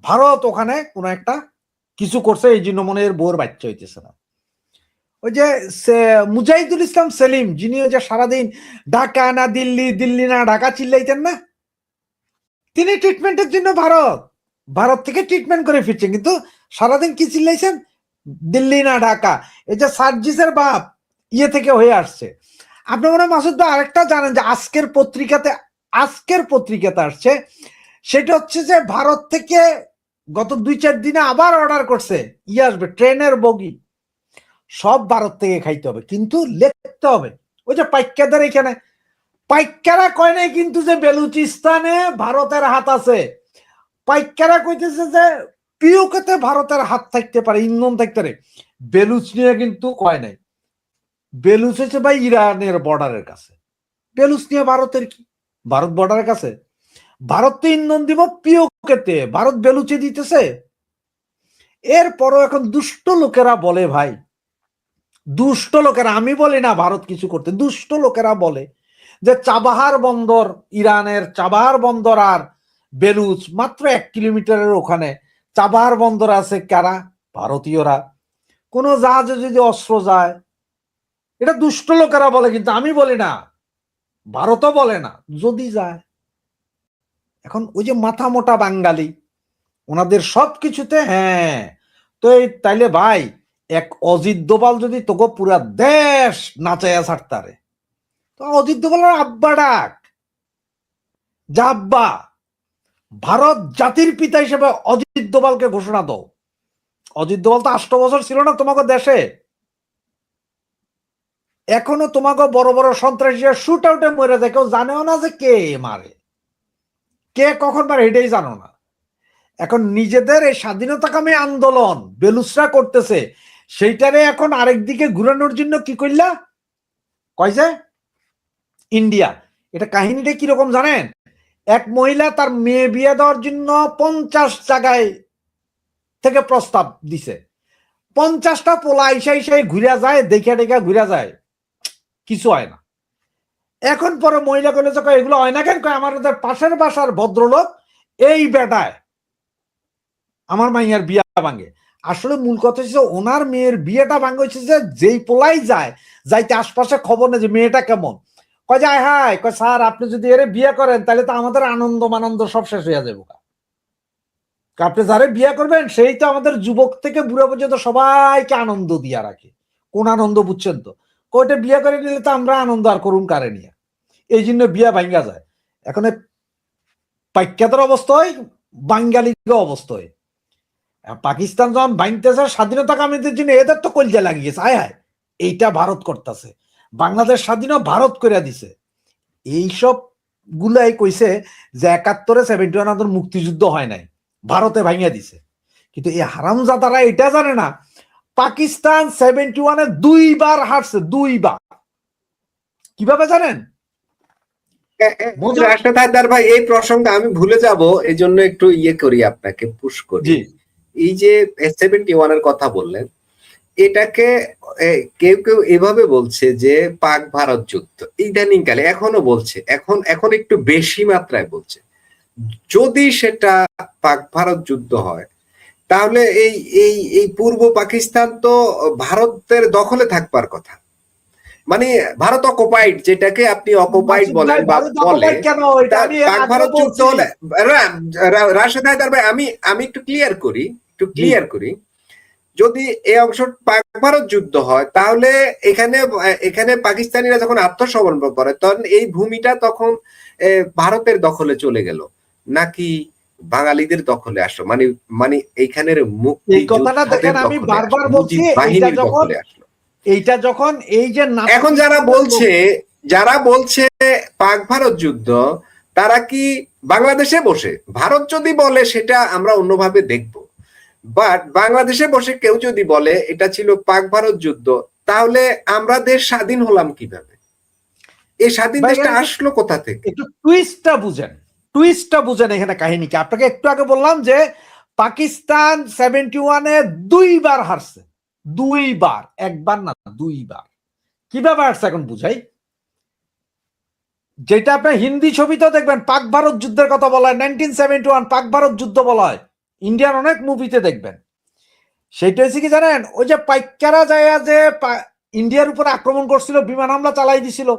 ভারত ওখানে কোন একটা কিছু করছে এই জন্য মনে এর বউয়ের বাচ্চা হইতেছে না। ওই যে মুজাহিদুল ইসলাম সেলিম, যিনি ওই যে সারাদিন ঢাকা না দিল্লি, দিল্লি না ঢাকা চিল্লাইতেন না, তিনি ট্রিটমেন্টের জন্য ভারত থেকে ট্রিটমেন্ট করে ফিরছেন, কিন্তু সারাদিন কি চিল্লাইছেন? দিল্লি না ঢাকা। এই যে সার্জিসের বাপ থেকে হয়ে আসছে। আপনি মনে হয় মাসুদ ভাই আরেকটা জানেন যে আজকের পত্রিকাতে আসছে, সেটা হচ্ছে যে ভারত থেকে গত 2-4 দিনে আবার অর্ডার করছে ইয়ে আসবে ট্রেনের বগি, সব ভারত থেকে খাইতে হবে, কিন্তু লিখতে হবে। ওই যে পাইক্যাদের এখানে পাইক্যারা কয় নাই কিন্তু যে বেলুচিস্তানে ভারতের হাত আছে, পাইক্যারা কইতেছে যে পিওকেতে ভারতের হাত থাকতে পারে, ইন্ধন থাকতে পারে। বেলুচ নিয়ে কিন্তু কয় নাই। বেলুচ হচ্ছে ভাই ইরানের বর্ডারের কাছে, বেলুচ নিয়ে ভারতের কি, ভারত বর্ডারের কাছে। ভারত তো ইন্ধন দিব পিওকেতে, ভারত বেলুচে দিতেছে। এরপরও এখন দুষ্ট লোকেরা বলে ভাই, দুষ্ট লোকেরা, আমি বলি না ভারত কিছু করতে, দুষ্ট লোকেরা বলে যে চাবাহার বন্দর, ইরানের চাবাহার বন্দর আর বেলুচ মাত্র 1 কিলোমিটারের ওখানে চাবাহার বন্দর আছে কারা? ভারতীয়রা। কোন জাহাজে যদি অস্ত্র যায়, এটা দুষ্ট লোকেরা বলে, কিন্তু আমি বলি না, ভারতও বলে না, যদি যায়। এখন ওই যে মাথা মোটা বাঙালি, ওনাদের সবকিছুতে হ্যাঁ। তো এই তাইলে ভাই এক অজিত দোভাল যদি তোকে পুরা দেশ নাচাইয়া ছাড়তারে, তো অজিত দোভালের আব্বা ডাক, যা আব্বা, ভারত জাতির পিতা হিসেবে অজিত দোভালকে ঘোষণা দাও। অজিত দোভাল তো 8 বছর ছিল না তোমাকে দেশে, এখনো তোমাকে বড় বড় সন্ত্রাসীরা শুট আউটে মরে যায়, কেউ জানেও না যে কে মারে, কে কখন মারে, এটাই জানো না। এখন নিজেদের এই স্বাধীনতাকামী আন্দোলন বেলুচরা করতেছে, সেইটারে এখন আরেকদিকে ঘুরানোর জন্য কি করলা, কয় যে ইন্ডিয়া। এটা কাহিনীটা কিরকম জানেন? এক মহিলা তার মেয়ে বিয়ে দেওয়ার জন্য 50 জায়গায় থেকে প্রস্তাব দিছে, 50টা পোলা ইসাই ঘুরে যায়, দেখে দেখে ঘুরে যায়, কিছু হয় না। এখন পরে মহিলা কইলে যে এগুলো হয় না কেন, আমাদের পাশের বাসার ভদ্রলোক এই বেটায় আমার মাইয়ার বিয়া ভাঙে। আসলে মূল কথা হচ্ছে ওনার মেয়ের বিয়েটা ভাঙে হচ্ছে যে যেই পোলাই যায়, যাইতে আশপাশে খবর নেই যে মেয়েটা কেমন, কয় যায় হাই, কয় স্যার আপনি যদি এর বিয়ে করেন তাহলে তো আমাদের আনন্দ মানন্দ সব শেষ হয়ে যাবে। আপনি যারে বিয়ে করবেন সেই তো আমাদের যুবক থেকে বুড়া পর্যন্ত সবাইকে আনন্দ দিয়া রাখে। কোন আনন্দ বুঝছেন তো? কয়টা বিয়ে করে নিলে তো আমরা আনন্দ আর করুন কারে নিয়ে, এই জন্য বিয়া ভাঙ্গা যায়। এখন পাইক্যাতের অবস্থা হয়, বাঙ্গালির অবস্থা হয়। পাকিস্তান যখন ভাঙতেছে স্বাধীনতা কামীদের জন্য, এদের তো কলজা লাগিয়েছে, আয় হায় এইটা ভারত করতেছে, বাংলাদেশ স্বাধীন ভারত করে দিছে। এইসব গুলাই কইছে যে 71-এ 71 মুক্তিযুদ্ধ হয় নাই, ভারতে ভাঙিয়া দিছে। কিন্তু এই হারামজাদারা এটা জানে না পাকিস্তান 71-এ 2 বার হারছে, 2 বার। কিভাবে জানেন? রাশেদ হায়দার ভাই, এই প্রসঙ্গে আমি ভুলে যাব, এই জন্য একটু ইয়ে করি, আপনাকে পুশ করি। এই যে 71 এর কথা বললেন, এটাকে কেউ কেউ এভাবে বলছে যে পাক ভারত যুদ্ধ, ইদানিং কালে এখনো বলছে, এখন একটু বেশি মাত্রায় বলছে। যদি সেটা পাক ভারত যুদ্ধ হয় তাহলে এই এই এই পূর্ব পাকিস্তান তো ভারতের দখলে থাকবার কথা, মানে ভারত অকুপাইড, যেটাকে আপনি অকুপাইড বলেন বা বলে, পাক ভারত যুদ্ধ হলে, রাশেদ হায়দার ভাই আমি একটু ক্লিয়ার করি, যদি এই অংশ পাক ভারত যুদ্ধ হয় তাহলে এখানে পাকিস্তানিরা যখন আত্মসমর্পণ করে তখন এই ভূমিটা তখন ভারতের দখলে চলে গেল নাকি বাঙালিদের দখলে আসলো, মানে এইখানের মুক্তি, এই কথাটা দেখেন আমি বারবার বলছি, এইটা যখন এই যে এখন যারা বলছে পাক ভারত যুদ্ধ, তারা কি বাংলাদেশে বসে, ভারত যদি বলে সেটা আমরা অন্যভাবে দেখব, বাট বাংলাদেশে বসে কেউ যদি বলে এটা ছিল পাক ভারত যুদ্ধ, তাহলে আমরা দেশ স্বাধীন হলাম কিভাবে? এই স্বাধীন দেশটা আসলো কোথা থেকে? একটু টুইস্টটা বুঝেন এখানে কাহিনীকে। আপনাকে একটু আগে বললাম যে পাকিস্তান 71-এ 2 বার হারছে, 2 বার, একবার না 2 বার। কিভাবে হারছে এখন বুঝাই। যেটা আপনি হিন্দি ছবিতেও দেখবেন পাক ভারত যুদ্ধের কথা বলা হয়, 1971 পাক ভারত যুদ্ধ বলা হয়, ইন্ডিয়ান অনেক মুভিতে দেখবেন। সেটা হচ্ছে কি জানেন, ওই যে পাইকারা যায় যে ইন্ডিয়ার উপর আক্রমণ করছিল, বিমান হামলা চালাই দিছিল,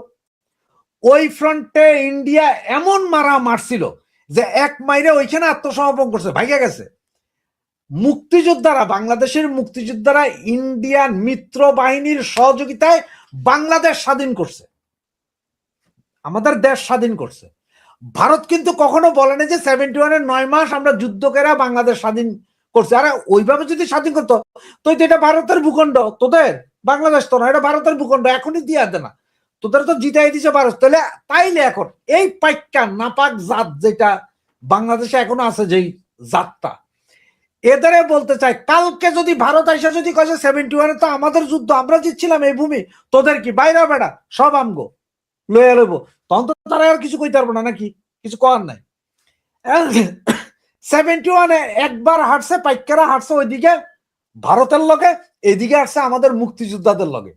ওই ফ্রন্টে ইন্ডিয়া এমন মারা মারছিল যে এক মাইরে ওইখানে আত্মসমর্পণ করছে, ভাইগা গেছে। মুক্তিযোদ্ধারা, বাংলাদেশের মুক্তিযোদ্ধারা ইন্ডিয়ান মিত্র বাহিনীর সহযোগিতায় বাংলাদেশ স্বাধীন করছে, আমাদের দেশ স্বাধীন করছে। ভারত কিন্তু কখনো বলেনি যে 71-এর 9 মাস আমরা যুদ্ধ করে বাংলাদেশ স্বাধীন করছি। আরে ওইভাবে যদি স্বাধীন করতো তো এটা ভারতের ভূখণ্ড, তোদের বাংলাদেশ তো না, এটা ভারতের ভূখণ্ড, এখনই দিয়ে দে না, তোদের তো জিতাই দিছে ভারত। তাহলে তাইলে এখন এই পাইকা নাপাক জাত যেটা বাংলাদেশে এখনো আছে, যেই জাতটা, এদের বলতে চাই কালকে যদি ভারত আইসা যদি কয়ে 71-এ তো আমাদের যুদ্ধ, আমরা জিতছিলাম এই ভূমি, তোদের কি বাইরে বেড়া সব আমগো লইয়া লইব, তখন তো তারা আর কিছু কইতে পারবো না, নাকি কিছু করার নাই। 71-এ একবার হাঁটছে, পাইকারা হাঁটছে ওইদিকে ভারতের লগে, এইদিকে আসছে আমাদের মুক্তিযোদ্ধাদের লগে।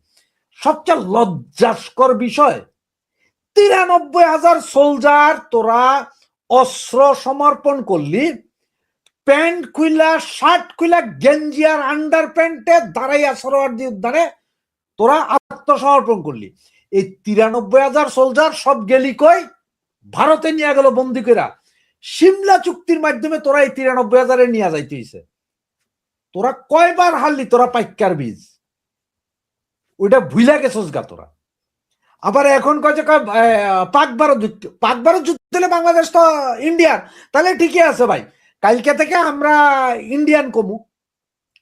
সবচেয়ে লজ্জাস্কর বিষয়, 93,000 সোলজার তোরা অস্ত্র সমর্পণ করলি, প্যান্ট খুইলা, শার্ট খুইলা, গেঞ্জি আর আন্ডার প্যান্টে দাঁড়াইয়া সরোয়ার্দী উদ্যানে তোরা আত্মসমর্পণ করলি। এই 93,000 সোলজার সব গেলি কই? ভারতে নিয়ে গেল বন্দি কইরা। সিমলা চুক্তির মাধ্যমে তোরা এই 93,000-এ নিয়ে যাইতে হইছে। তোরা কয়বার হারলি তোরা পাইকার বীজ, ওইটা ভুইলা গেছস গা তোরা। আবার এখন কয় যে পাক ভারত যুদ্ধ হলে বাংলাদেশ তো ইন্ডিয়ান, তাহলে ঠিকই আছে ভাই, কালকে থেকে আমরা ইন্ডিয়ান কমু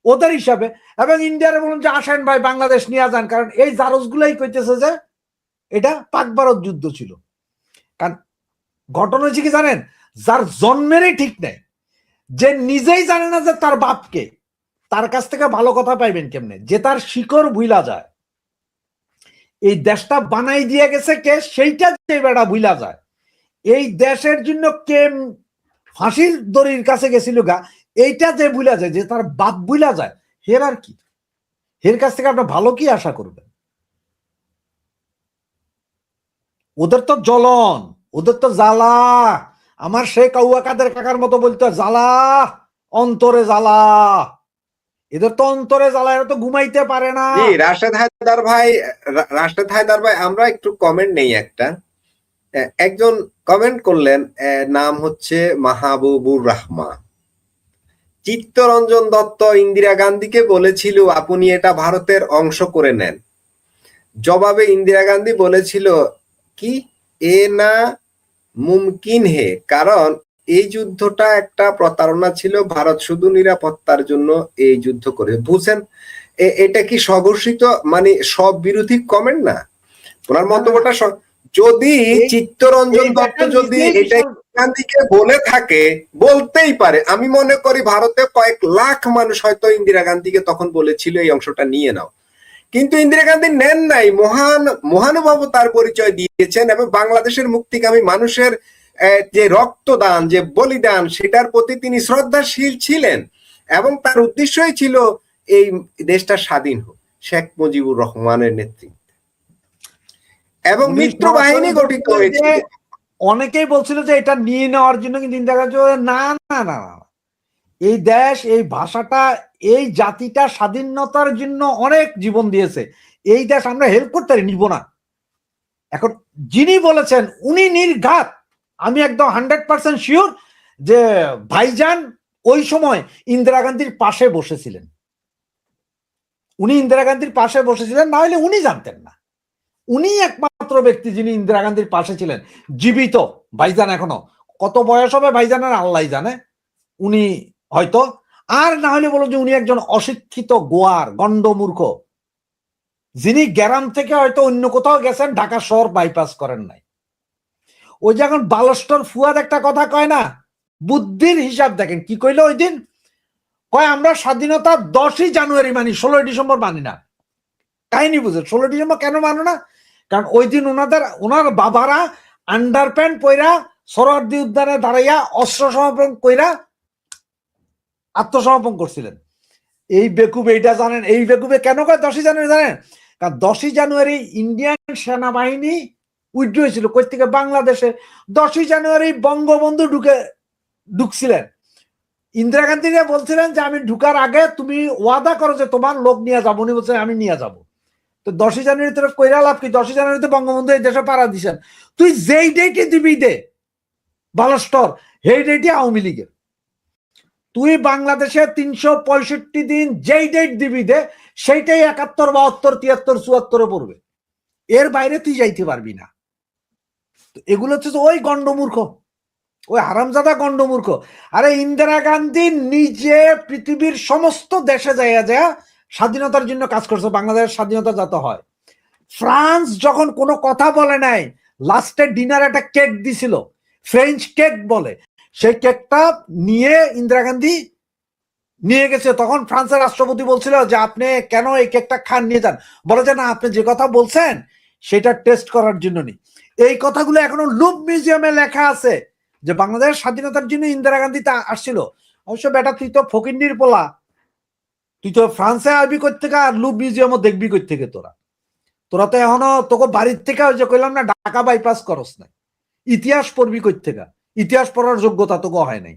ওদের হিসাবে, এবং ইন্ডিয়ারে বলুন যে আসেন ভাই বাংলাদেশ নিয়ে যান, কারণ এই জারজ গুলাই কইতেছে যে এটা পাক ভারত যুদ্ধ ছিল। কারণ ঘটনা হচ্ছে কি জানেন, যার জন্মেরই ঠিক নেই, যে নিজেই জানে না যে তার বাপকে, তার কাছ থেকে ভালো কথা পাইবেন কেমনে, যে তার শিকড় ভুলা যায়। এই দেশটা বানাই দিয়ে গেছে কে, সেইটা যে বেড়া ভুলা যায়। এই দেশের জন্য কে ফাঁসির দড়ির কাছে গেছিল গা, এইটা যে ভুলা যায়, যে তার বাপ ভুলা যায়, হের আর কি, হের কাছ থেকে আপনার ভালো কি আশা করবেন? ওদের তো জ্বলন, ওদের তো জ্বালা। আমার সেই কাউয়া কাদের কাকার মতো বলতো, জ্বালা অন্তরে জ্বালা, এদের তো অন্তরে জ্বালা, এরা তো ঘুমাইতে পারে না। রাশেদ হায়দার ভাই, আমরা একটু কমেন্ট নেই একটা। একজন কমেন্ট করলেন, নাম হচ্ছে মাহবুবুর রহমান। চিত্তরঞ্জন দত্ত ইন্দিরা গান্ধীকে বলেছিল আপনি এটা ভারতের অংশ করে নেন। জবাবে ইন্দিরা গান্ধী বলেছিল কি, এ না মুমকিন হে, কারণ এই যুদ্ধটা একটা প্রতারণা ছিল, ভারত শুধু নিরাপত্তার জন্য এই যুদ্ধ করে। বুঝছেন এটা কি স্বঘোষিত, মানে সব বিরোধী কমেন্ট না? ওনার মন্তব্যটা যদি চিত্তরঞ্জন দত্ত যদি এটা গান্ধীকে বলে থাকে, বলতেই পারে। আমি মনে করি ভারতে কয়েক লাখ মানুষ হয়তো ইন্দিরা গান্ধীকে তখন বলেছিল এই অংশটা নিয়ে নাও, কিন্তু ইন্দিরা গান্ধী নেন নাই। মহানুভবতার পরিচয় দিয়েছেন এবং বাংলাদেশের মুক্তিকামী মানুষের যে রক্তদান, যে বলিদান, সেটার প্রতি তিনি শ্রদ্ধাশীল ছিলেন এবং তার উদ্দেশ্যই ছিল এই দেশটা স্বাধীন হোক শেখ মুজিবুর রহমানের নেতৃত্বে, এবং মিত্র বাহিনী গঠিত হয়েছে। অনেকেই বলছিল যে এটা নিয়ে নেওয়ার জন্য, কিন্তু ইন্দিরা গান্ধী না না না, এই দেশ, এই ভাষাটা, এই জাতিটা স্বাধীনতার জন্য অনেক জীবন দিয়েছে, এই দেশ আমরা হেল্প করতে নিব না। এখন যিনি বলেছেন উনি নির্ঘাত, আমি একদম 100% শিওর যে ভাইজান ওই সময় ইন্দিরা গান্ধীর পাশে বসেছিলেন। উনি ইন্দিরা গান্ধীর পাশে বসেছিলেন, না হলে উনি জানতেন না। উনি একমাত্র ব্যক্তি যিনি ইন্দিরা গান্ধীর পাশে ছিলেন, জীবিত। ভাইজান এখনো কত বয়স হবে ভাইজানের আল্লাহ জানে, উনি হয়তো, আর না হলে বলো যে উনি একজন অশিক্ষিত গোয়ার গন্ডমূর্খ, যিনি গ্রাম থেকে হয়তো অন্য কোথাও গেছেন, ঢাকা শহর বাইপাস করেন নাই। ওই যখন বালস্টর ফুয়াদ একটা কথা কয় না, বুদ্ধির হিসাব দেখেন কি কইলো ওই দিন, কয় আমরা স্বাধীনতা 10ই জানুয়ারি মানি, 16ই ডিসেম্বর মানি না। কাহিনী বুঝে, 16 ডিসেম্বর কেন মানো না? কারণ ওই দিন ওনার বাবারা আন্ডার প্যান্ট পইরা সরোয়ার্দী উদ্যানে দাঁড়াইয়া অস্ত্র সমর্পণ কইরা আত্মসমর্পণ করছিলেন। এই বেকুব এইটা জানেন, এই বেকুবে কেন কয় 10ই জানুয়ারি জানেন? কারণ 10ই জানুয়ারি ইন্ডিয়ান সেনাবাহিনী উইথড্র হয়েছিল কই থেকে, বাংলাদেশে। 10ই জানুয়ারি বঙ্গবন্ধু ঢুকছিলেন। ইন্দিরা গান্ধী বলছিলেন যে আমি ঢুকার আগে তুমি ওয়াদা করো যে তোমার লোক নিয়ে যাবো। উনি বলছেন আমি নিয়ে যাবো। তো 10ই জানুয়ারি তোর কইরা লাভ কি? 10ই জানুয়ারিতে বঙ্গবন্ধু এই দেশে পাড়া দিছেন। তুই যেই ডেটে দিবি দে বালস্টর, সেই ডেটে আওয়ামী লীগের। তুই বাংলাদেশে 365 দিন যেই ডেট দিবি দে, সেইটাই 71, 72, 73, 74 পড়বে। এর বাইরে তুই যাইতে পারবি না। এগুলো হচ্ছে ওই গন্ডমূর্খ। ওই হারামজাদা গন্ডমূর্খ। আরে ইন্দিরা গান্ধী নিজে পৃথিবীর সমস্ত দেশে যায় যায় স্বাধীনতার জন্য কাজ করছে, বাংলাদেশের স্বাধীনতা যাতে হয়। ফ্রান্স যখন কোনো কথা বলে নাই, লাস্টে ডিনার একটা কেক দিছিল, ফ্রেঞ্চ কেক বলে, সেই কেকটা নিয়ে ইন্দিরা গান্ধী নিয়ে গেছে। তখন ফ্রান্সের রাষ্ট্রপতি বলছিল যে আপনি কেন এই কেকটা খান, নিয়ে যান। বলে যে না, আপনি যে কথা বলছেন সেটা টেস্ট করার জন্য নি। এই কথাগুলো এখনো লুভ মিউজিয়ামে লেখা আছে যে বাংলাদেশ স্বাধীনতার জন্য ইন্দিরা গান্ধী তা আসছিল। অবশ্য বেটা, তুই তো ফকিন্নির পোলা, তুই তো ফ্রান্সে আসবি কই থেকে আর লুভ মিউজিয়ামও দেখবি কই থেকে? তোরা তো এখনো তোকে বাড়ির থেকে ওই যে কইলাম না ঢাকা বাইপাস করস না, ইতিহাস পড়বি কই থেকে? ইতিহাস পড়ার যোগ্যতা তোকে হয় নাই।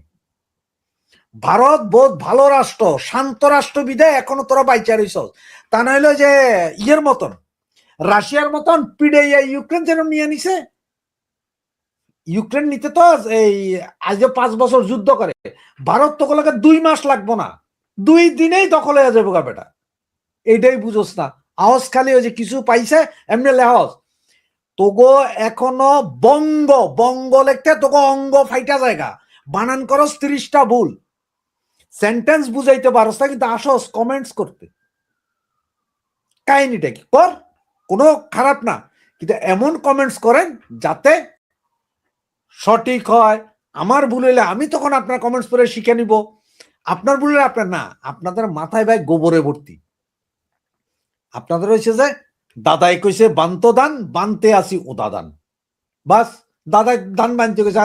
ভারত বহুত ভালো রাষ্ট্র, শান্ত রাষ্ট্র বিদায় এখনো তোরা বাইচা রইছ। তা নইলে যে ইয়ের মতন, রাশিয়ার মতন পিড়াইয়া ইউক্রেন যেন নিয়ে নিছে। ইউক্রেন নিতে তো এই আজ 5 বছর যুদ্ধ করে, ভারত তো গুলোকে 2 মাস লাগবো না, 2 দিনেই দখল হয়ে যাবে গা বেটা। এইটাই বুঝোস না, আওয়াজ খালি ওই যে কিছু পাইছে এমনি লেহস। তোগো এখনো বঙ্গ বঙ্গ লিখতে তোগো অঙ্গ ফাইটা জায়গা, বানান করস 30টা ভুল, সেন্টেন্স বুঝাইতে পারস না, কিন্তু আসস কমেন্টস করতে। কাহিনীটা কি কর, কোনো খারাপ না, কিন্তু এমন কমেন্টস করেন যাতে সঠিক হয়। আমার ভুল হইলে আমি তখন আপনার কমেন্টস পড়ে শিখে নিব, আপনার ভুল হলে আপনার না। আপনাদের মাথায় ভাই গোবরে ভর্তি। আপনাদের হয়েছে যে দাদাই কইছে বান্ত দান, বানতে আসি ওদা দান। বাস, দাদাই ধান বানতে গেছে,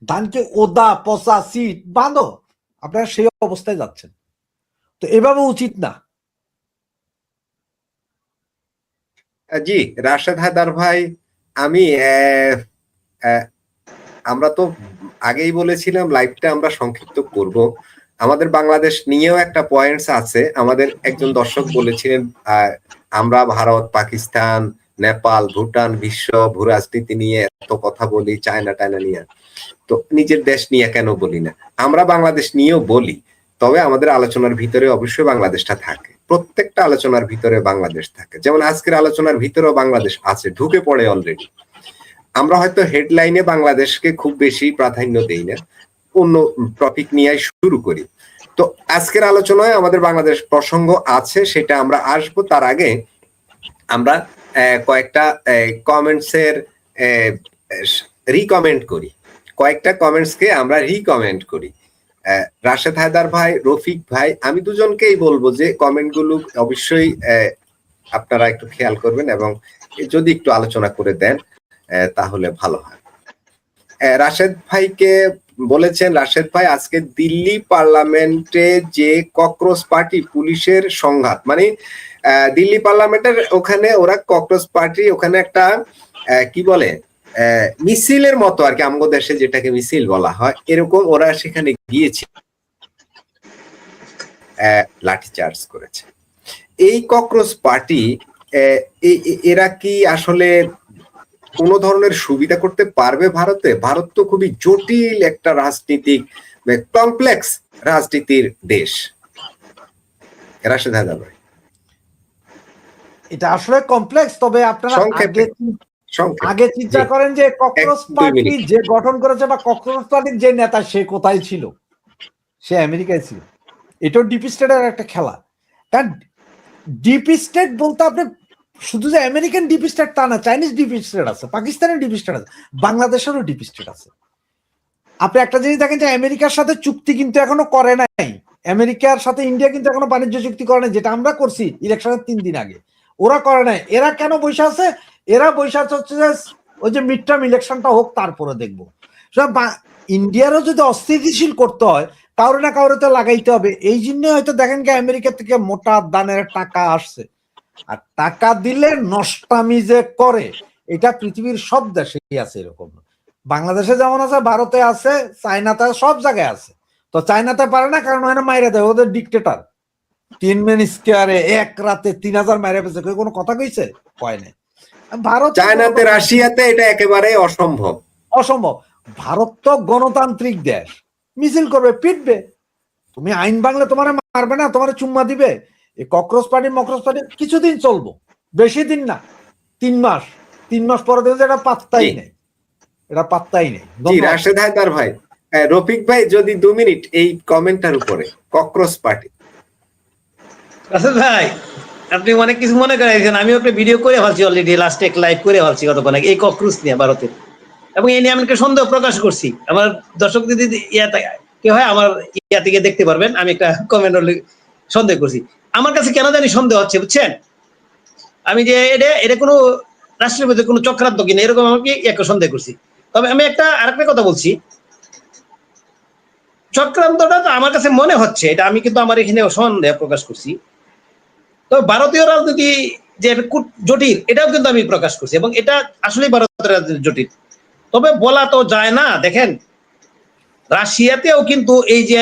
ধানকে ওদা পচা সিট বাঁধো, আপনারা সেই অবস্থায় যাচ্ছেন। তো এভাবে উচিত না। জি, রাশেদ হায়দার ভাই, আমি আমরা তো আগেই বলেছিলাম লাইভটা আমরা সংক্ষিপ্ত করব। আমাদের বাংলাদেশ নিয়েও একটা পয়েন্টস আছে। আমাদের একজন দর্শক বলেছিলেন আমরা ভারত, পাকিস্তান, নেপাল, ভুটান, বিশ্ব ভূরাজনীতি নিয়ে এত কথা বলি, চায়না টায়না নিয়ে, তো নিজের দেশ নিয়ে কেন বলি না? আমরা বাংলাদেশ নিয়েও বলি, তবে আমাদের আলোচনার ভিতরে অবশ্যই বাংলাদেশটা থাকে। প্রত্যেকটা আলোচনার ভিতরে বাংলাদেশ থাকে। যেমন আজকের আলোচনার ভিতরেও বাংলাদেশ আছে, ঢুকে পড়ে অলরেডি। আমরা হয়তো হেডলাইনে বাংলাদেশকে খুব বেশি প্রাধান্য দেই না, অন্য টপিক নিয়ে শুরু করি। তো আজকের আলোচনায় আমাদের বাংলাদেশ প্রসঙ্গ আছে, সেটা আমরা আসবো। তার আগে আমরা কয়েকটা কমেন্টসের রিকমেন্ড করি, কয়েকটা কমেন্টসকে আমরা রিকমেন্ড করি। রাশেদ হায়দার ভাই, রফিক ভাই, আমি দুজনকেই বলবো যে কমেন্টগুলো অবশ্যই আপনারা একটু খেয়াল করবেন এবং যদি একটু আলোচনা করে দেন তাহলে ভালো হয়। রাশেদ ভাইকে বলেছেন, রাশেদ ভাই আজকে দিল্লি পার্লামেন্টে যে ককরোচ পার্টি পুলিশের সংঘাত, মানে দিল্লি পার্লামেন্টের ওখানে ওরা ককরোচ পার্টি, ওখানে একটা কি বলে মিছিলের মতো আর কি, আমগো দেশে যেটাকে মিছিল বলা হয়, এরকম ওরা সেখানে গিয়েছে, লাঠিচার্জ করেছে। এই ককরোচ পার্টি এরা কি আসলে কোন ধরনের সুবিধা করতে পারবে ভারতে? ভারত তো খুবই জটিল একটা রাজনীতিক, কমপ্লেক্স রাজনীতির দেশ। রাশেদ হায়দার ভাই, এটা আসলে কমপ্লেক্স, তবে আপনারা আগে চিন্তা করেন যে ককরোচ পার্টি যে গঠন করেছে বা ককরোচ পার্টির যে নেতা সে কোথায় ছিল? সে আমেরিকায় ছিল। এটাও ডিপ স্টেটের একটা খেলা। কারণ ডিপ স্টেট বলতে আপনি শুধু যে আমেরিকান ডিপ স্টেট তা না, চাইনিজ ডিপ স্টেট আছে, পাকিস্তানের ডিপ স্টেট আছে, বাংলাদেশেরও ডিপ স্টেট আছে। আপনি একটা জিনিস দেখেন যে আমেরিকার সাথে চুক্তি কিন্তু এখনো করে নাই, আমেরিকার সাথে ইন্ডিয়া কিন্তু এখনো বাণিজ্য চুক্তি করে নাই, যেটা আমরা করছি ইলেকশনের 3 দিন আগে। ওরা করে নাই। এরা কেন বসে আছে? এরা বসে আছে হচ্ছে যে ওই যে মিড টার্ম ইলেকশনটা হোক, তারপরে দেখবো। ইন্ডিয়ারও যদি অস্থিতিশীল করতে হয়, কারো না কারো তো লাগাইতে হবে। এই জন্য হয়তো দেখেন কি আমেরিকা থেকে মোটা দানের টাকা আসছে, আর টাকা দিলে নষ্টামি যে করে এটা পৃথিবীর সব দেশেই আছে এরকম। বাংলাদেশে যেমন আছে, ভারতে আছে, চায়নাতে, সব জায়গায় আছে। তো চায়নাতে পারে না কারণ ওখানে মাইরে দেয়, ওদের ডিক্টেটর। 3 মেন স্কোয়ারে এক রাতে 3000 মাইরে পেয়েছে, কেউ কোনো কথা কইছে? কয় নাই। ভারত, চায়নাতে, রাশিয়াতে এটা একেবারে অসম্ভব, অসম্ভব। ভারত তো গণতান্ত্রিক দেশ, মিছিল করবে, পিটবে। তুমি আইন ভাঙলে তোমার মারবে না, তোমার চুম্মা দিবে। এই ককরোচ পার্টি মকরোচ পার্টি কিছুদিন চলবো, বেশি দিন না, 3 মাস। 3 মাস পরে দেখবে এটা পাত্তাই নেই, এটা পাত্তাই নেই। রাশেদ হায়দার ভাই, রফিক ভাই যদি 2 মিনিট এই কমেন্টটার উপরে ককরোচ পার্টি। রাসেল ভাই আপনি অনেক কিছু মনে করেছেন, আমি একটা ভিডিও করে ফেলছি অলরেডি, লাস্টে এক লাইভ করে ফেলছি কতক্ষণ আগে এই ককরোচ নিয়ে ভারতের, এবং এই নিয়ে আমি একটা সন্দেহ প্রকাশ করছি। আমার দর্শক যদি কি হয় আমার ইয়া থেকে দেখতে পারবেন, আমি একটা কমেন্ট সন্দেহ করছি। আমার কাছে কেন জানি সন্দেহ হচ্ছে বুঝছেন, আমি যে এটা কোনো রাষ্ট্রের মধ্যে কোনো চক্রান্ত কিনা এরকম আমাকে একটা সন্দেহ করছি। তবে আমি আরেকটা কথা বলছি, চক্রান্তটা তো আমার কাছে মনে হচ্ছে, এটা আমি কিন্তু আমার এখানে সন্দেহ প্রকাশ করছি। তো ভারতীয় রাজনীতি যে জটিল এটাও কিন্তু আমি প্রকাশ করছি, এবং এটা আসলে ভারতের রাজনীতি জটিল। তবে বলা তো যায় না, দেখেন রাশিয়াতেও কিন্তু এই যে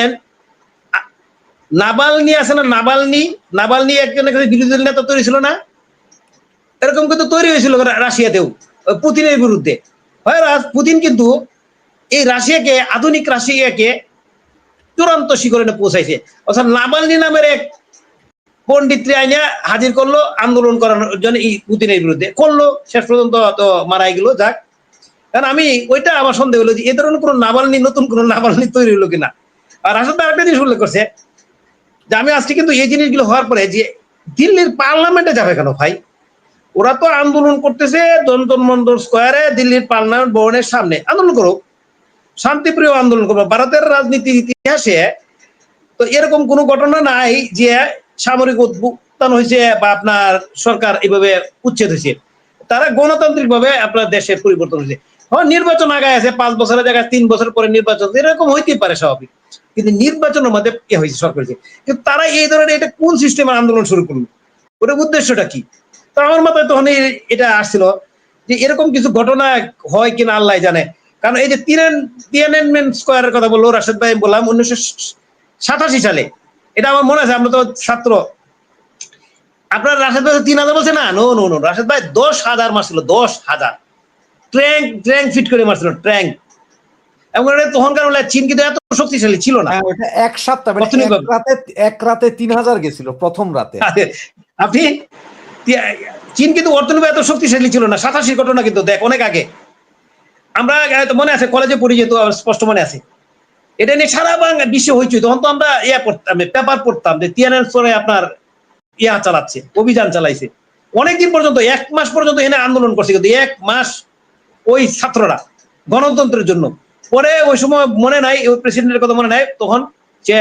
নাভালনি আছে না, নাভালনি একজন বিরোধী দল নেতা তৈরি ছিল না, এরকম কিন্তু তৈরি হয়েছিল রাশিয়াতেও পুতিনের বিরুদ্ধে। হয় পুতিন কিন্তু এই রাশিয়াকে, আধুনিক রাশিয়াকে চূড়ান্ত শিখরে পৌঁছাইছে। অর্থাৎ নাভালনি নামের এক পণ্ডিত আইনা হাজির করলো আন্দোলন করানোর জন্য এই পুতিনের বিরুদ্ধে, করলো, শেষ পর্যন্ত তো মারাই গেল। যাক, কারণ আমি ওইটা আমার সন্দেহ হলো যে এ ধরনের কোনো নাভালনি, নতুন কোনো নাভালনি তৈরি হলো কিনা। আর আসলে আরেকটা জিনিস উল্লেখ করছে যে আমি আজকে কিন্তু এই জিনিসগুলো হওয়ার পরে যে দিল্লির পার্লামেন্টে যাবে কেন ভাই, ওরা তো আন্দোলন করতেছে যন্তর মন্তর স্কোয়ারে, দিল্লির পার্লামেন্ট ভবনের সামনে আন্দোলন করুক, শান্তিপ্রিয় আন্দোলন করবো। ভারতের রাজনীতির ইতিহাসে তো এরকম কোনো ঘটনা নাই যে সামরিক উত্থান হয়েছে বা আপনার সরকার এইভাবে উচ্ছেদ হয়েছে। তারা গণতান্ত্রিক ভাবে আপনার দেশের পরিবর্তন হয়েছে। হ্যাঁ, নির্বাচন আগায় আছে, 5 বছরের জায়গায় 3 বছর পরে নির্বাচন, এরকম হইতেই পারে স্বাভাবিক, কিন্তু নির্বাচনের মধ্যে কি হয়েছে সরকার হয়েছে। কিন্তু তারা এই ধরনের এটা কোন সিস্টেমের আন্দোলন শুরু করলো, ওটার উদ্দেশ্যটা কি? তো আমার মাথায় তখন এটা আসছিল যে এরকম কিছু ঘটনা হয় কিনা আল্লাহ জানে। কারণ এই যে তিয়ানমেন স্কোয়ারের কথা বললো রাশেদ ভাই, বললাম 1987 সালে, এটা আমার মনে আছে, আমরা তো ছাত্র। আপনার রাশেদ ভাই 3000 বলছে না, নো নো নো, রাশেদ ভাই 10,000 মারছিল, 10,000 ট্র্যাঙ্ক ফিট করে মারছিল, ট্র্যাঙ্ক। এবং তখনকার চীন কিন্তু এত শক্তিশালী ছিল না। ওটা এক সপ্তাহ, এক রাতে 3000 গেছিল প্রথম রাতে। আপনি চীন কিন্তু অর্থনীতি এত শক্তিশালী ছিল না। 87 ঘটনা কিন্তু দেখ অনেক আগে, আমরা মনে আছে কলেজে পড়ি, যেহেতু স্পষ্ট মনে আছে, এটা নিয়ে সারা বাংলা বিশ্বে হইচই। তখন তো আমরা পড়তাম, পেপার পড়তাম যে তিয়ানমেনে আপনার চালাচ্ছে, অভিযান চালাইছে অনেকদিন পর্যন্ত, 1 মাস পর্যন্ত এনে আন্দোলন করছে, কিন্তু 1 মাস ওই ছাত্ররা গণতন্ত্রের জন্য। পরে ওই সময় মনে নাই, ওই প্রেসিডেন্টের কথা মনে নাই, তখন সে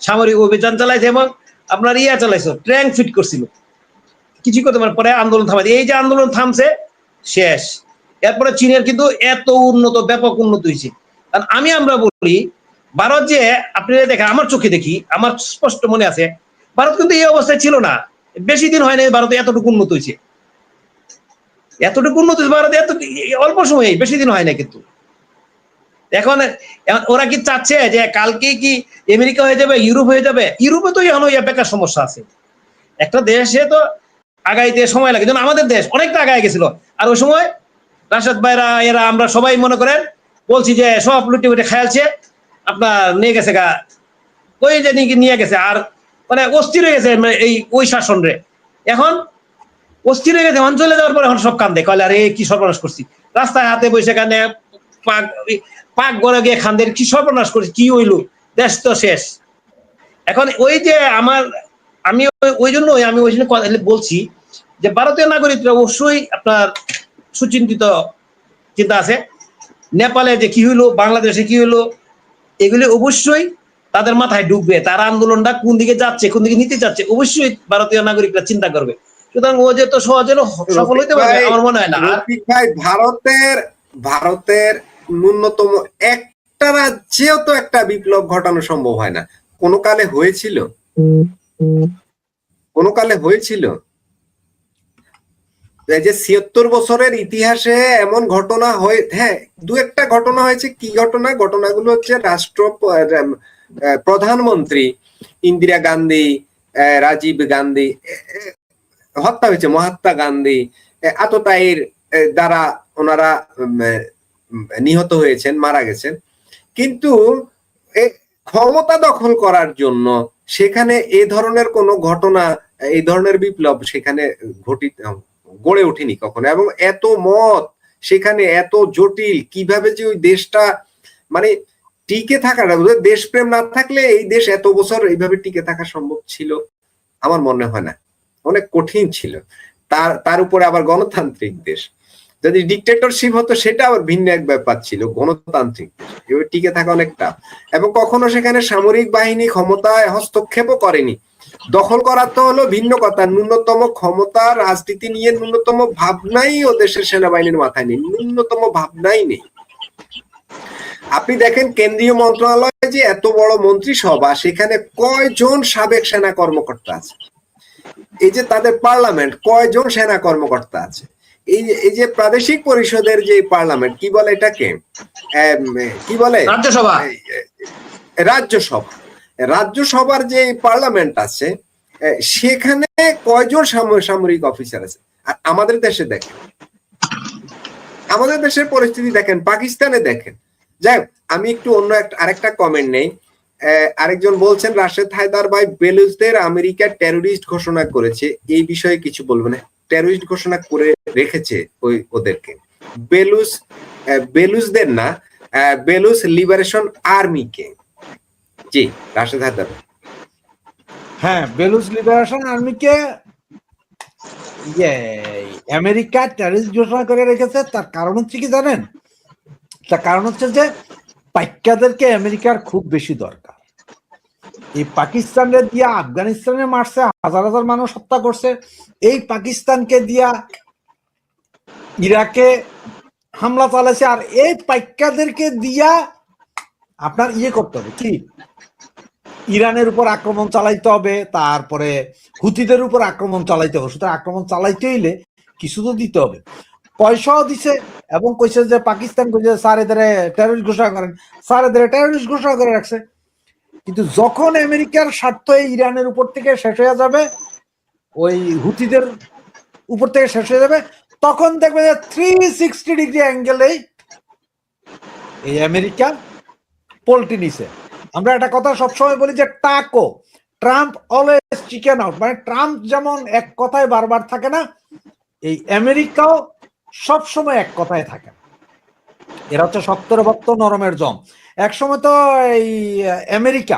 সামরিক অভিযান চালাইছে এবং আপনার চালাইছে, ট্র্যাঙ্ক ফিট করছিল, কিছু করতে পারে। পরে আন্দোলন থামাইছে, এই যে আন্দোলন থামছে শেষ। এরপরে চীনের কিন্তু এত উন্নত, ব্যাপক উন্নত হয়েছে। কারণ আমরা বলি ভারত যে আপনি দেখেন, আমার চোখে দেখি, আমার স্পষ্ট মনে আছে ভারত কিন্তু এই অবস্থায় ছিল না, বেশি দিন হয় না ভারত এতটুকু উন্নত হয়েছে। এতটুকু উন্নত ভারত এত অল্প সময়ে, বেশি দিন হয় না। কিন্তু এখন ওরা কি চাচ্ছে যে কালকে কি আমেরিকা হয়ে যাবে, ইউরোপ হয়ে যাবে? ইউরোপে তো এখন বেকার সমস্যা আছে, একটা দেশে তো আগাইতে সময় লাগে, যেমন আমাদের দেশ অনেকটা আগায় গেছিল। আর ওই সময় রাশেদ ভাইরা এরা আমরা সবাই মনে করেন বলছি যে সব লুটি উঠে খেয়ালছে, আপনার নিয়ে গেছে গা, ওই যে নিয়ে গেছে, আর মানে অস্থির হয়ে গেছে এই ওই শাসন রে। এখন অস্থির হয়ে গেছে, অঞ্চলে যাওয়ার পরে এখন সব কান্দে, কয়লা আরে কি সর্বনাশ করছি, রাস্তায় হাতে বসে কানে পাক গড়ে গিয়ে খান্দের, কি সর্বনাশ করছি, কি হইলো, দেশ তো শেষ। এখন ওই যে আমি ওই জন্য বলছি যে ভারতীয় নাগরিকরা অবশ্যই আপনার সুচিন্তিত চিন্তা আছে। নেপালে যে কি হইলো, বাংলাদেশে কি হইলো, এগুলি অবশ্যই তাদের মাথায় ঢুকবে। তারা আন্দোলনটা কোন দিকে যাচ্ছে, কোন দিকে নিতে চাচ্ছে, অবশ্যই ভারতীয় নাগরিকরা চিন্তা করবে। সুতরাং ও যে তো সহজে সফল হইতে পারবে আমার মনে হয় না। রফিক ভাই, ভারতের ন্যূনতম একটা রাজ্যেও তো একটা বিপ্লব ঘটানো সম্ভব হয় না। কোন কালে হয়েছিল? কোন কালে হয়েছিল? এই যে ৭৬ বছরের ইতিহাসে এমন ঘটনা হয়, হ্যাঁ 2-একটা ঘটনা হয়েছে। কি ঘটনা? ঘটনাগুলো হচ্ছে প্রধানমন্ত্রী ইন্দিরা গান্ধী, রাজীব গান্ধী হত্যা হয়েছে, মহাত্মা গান্ধী, আততায়ীর দ্বারা ওনারা নিহত হয়েছেন, মারা গেছেন। কিন্তু ক্ষমতা দখল করার জন্য সেখানে এই ধরনের কোন ঘটনা, এই ধরনের বিপ্লব সেখানে গড়ে ওঠেনি কখনো। এবং এত মত সেখানে, এত জটিল, কিভাবে যে ওই দেশটা মানে টিকে থাকাটা, দেশপ্রেম না থাকলে এই দেশ এত বছর এইভাবে টিকে থাকা সম্ভব ছিল? আমার মনে হয় না, অনেক কঠিন ছিল। তার উপরে আবার গণতান্ত্রিক দেশ, যদি ডিক্টেটরশিপ হতো সেটা আবার ভিন্ন এক ব্যাপার ছিল। গণতান্ত্রিক দেশ এভাবে টিকে থাকা অনেকটা, এবং কখনো সেখানে সামরিক বাহিনী ক্ষমতায় হস্তক্ষেপও করেনি। দখল করা তো হলো ভিন্ন কথা, ন্যূনতম ক্ষমতা রাজনীতি নিয়ে ন্যূনতম ভাবনাই ও দেশের সেনাবাহিনীর মাথায় নেই, ন্যূনতম ভাবনাই নেই। আপনি দেখেন কেন্দ্রীয় মন্ত্রণালয় যে এত বড় মন্ত্রিসভা, সেখানে কয়জন সাবেক সেনা কর্মকর্তা আছে? এই যে তাদের পার্লামেন্ট, কয়জন সেনা কর্মকর্তা আছে? এই যে প্রাদেশিক পরিষদের যে পার্লামেন্ট, কি বলে এটাকে, কি বলে, রাজ্যসভা, রাজ্যসভার যে পার্লামেন্ট আছে, সেখানে কয়জন সামরিক অফিসার আছে? আর আমাদের দেশে দেখেন, আমাদের দেশের পরিস্থিতি দেখেন, পাকিস্তানে দেখেন। যাই হোক, আমি একটু অন্য আরেকটা কমেন্ট নেই। আরেকজন বলছেন, রাশেদ হায়দার ভাই বেলুচদের আমেরিকা টেরোরিস্ট ঘোষণা করেছে, এই বিষয়ে কিছু বলবেন? টেরোরিস্ট ঘোষণা করে রেখেছে ওদেরকে, বেলুচদের না, বেলুচ লিবারেশন আর্মিকে। জি রাশেদ হায়দার। হ্যাঁ, বেলুচ লিবারেশন আর্মিকে আমেরিকা টেররিস্ট ঘোষণা করে রেখেছে। তার কারণ হচ্ছে কি জানেন? তার কারণ হচ্ছে যে পাইক্যাদেরকে আমেরিকার খুব বেশি দরকার। এই পাকিস্তানের দিয়া আফগানিস্তানে মারছে, হাজার হাজার মানুষ হত্যা করছে। এই পাকিস্তানকে দিয়া ইরাকে হামলা চালাইছে। আর এই পাইক্যাদেরকে দিয়া আপনার করতে হবে কি, ইরানের উপর আক্রমণ চালাইতে হবে, তারপরে হুতিদের উপর আক্রমণ চালাইতে হবে। সুতরাং আক্রমণ চালাইতে হইলে কিছু তো দিতে হবে। পয়সাও দিছে এবং কইছে যে পাকিস্তান কইছে স্যার এদের টেররিস্ট ঘোষণা করেন, স্যার এদের টেররিস্ট ঘোষণা করে রাখছে। কিন্তু যখন আমেরিকার স্বার্থ ইরানের উপর থেকে শেষ হয়ে যাবে, ওই হুতিদের উপর থেকে শেষ হয়ে যাবে, তখন দেখবে যে 360 ডিগ্রি অ্যাঙ্গেলেই এই আমেরিকা পল্টি নিছে। আমরা একটা কথা সবসময় বলি যে taco, Trump always chicken out. মানে ট্রাম্প যেমন এক কথায় বারবার থাকে না, এই আমেরিকাও সবসময় এক কথায় থাকে। এরা হচ্ছে শক্তের ভক্ত, নরমের জম। এক সময় তো এই আমেরিকা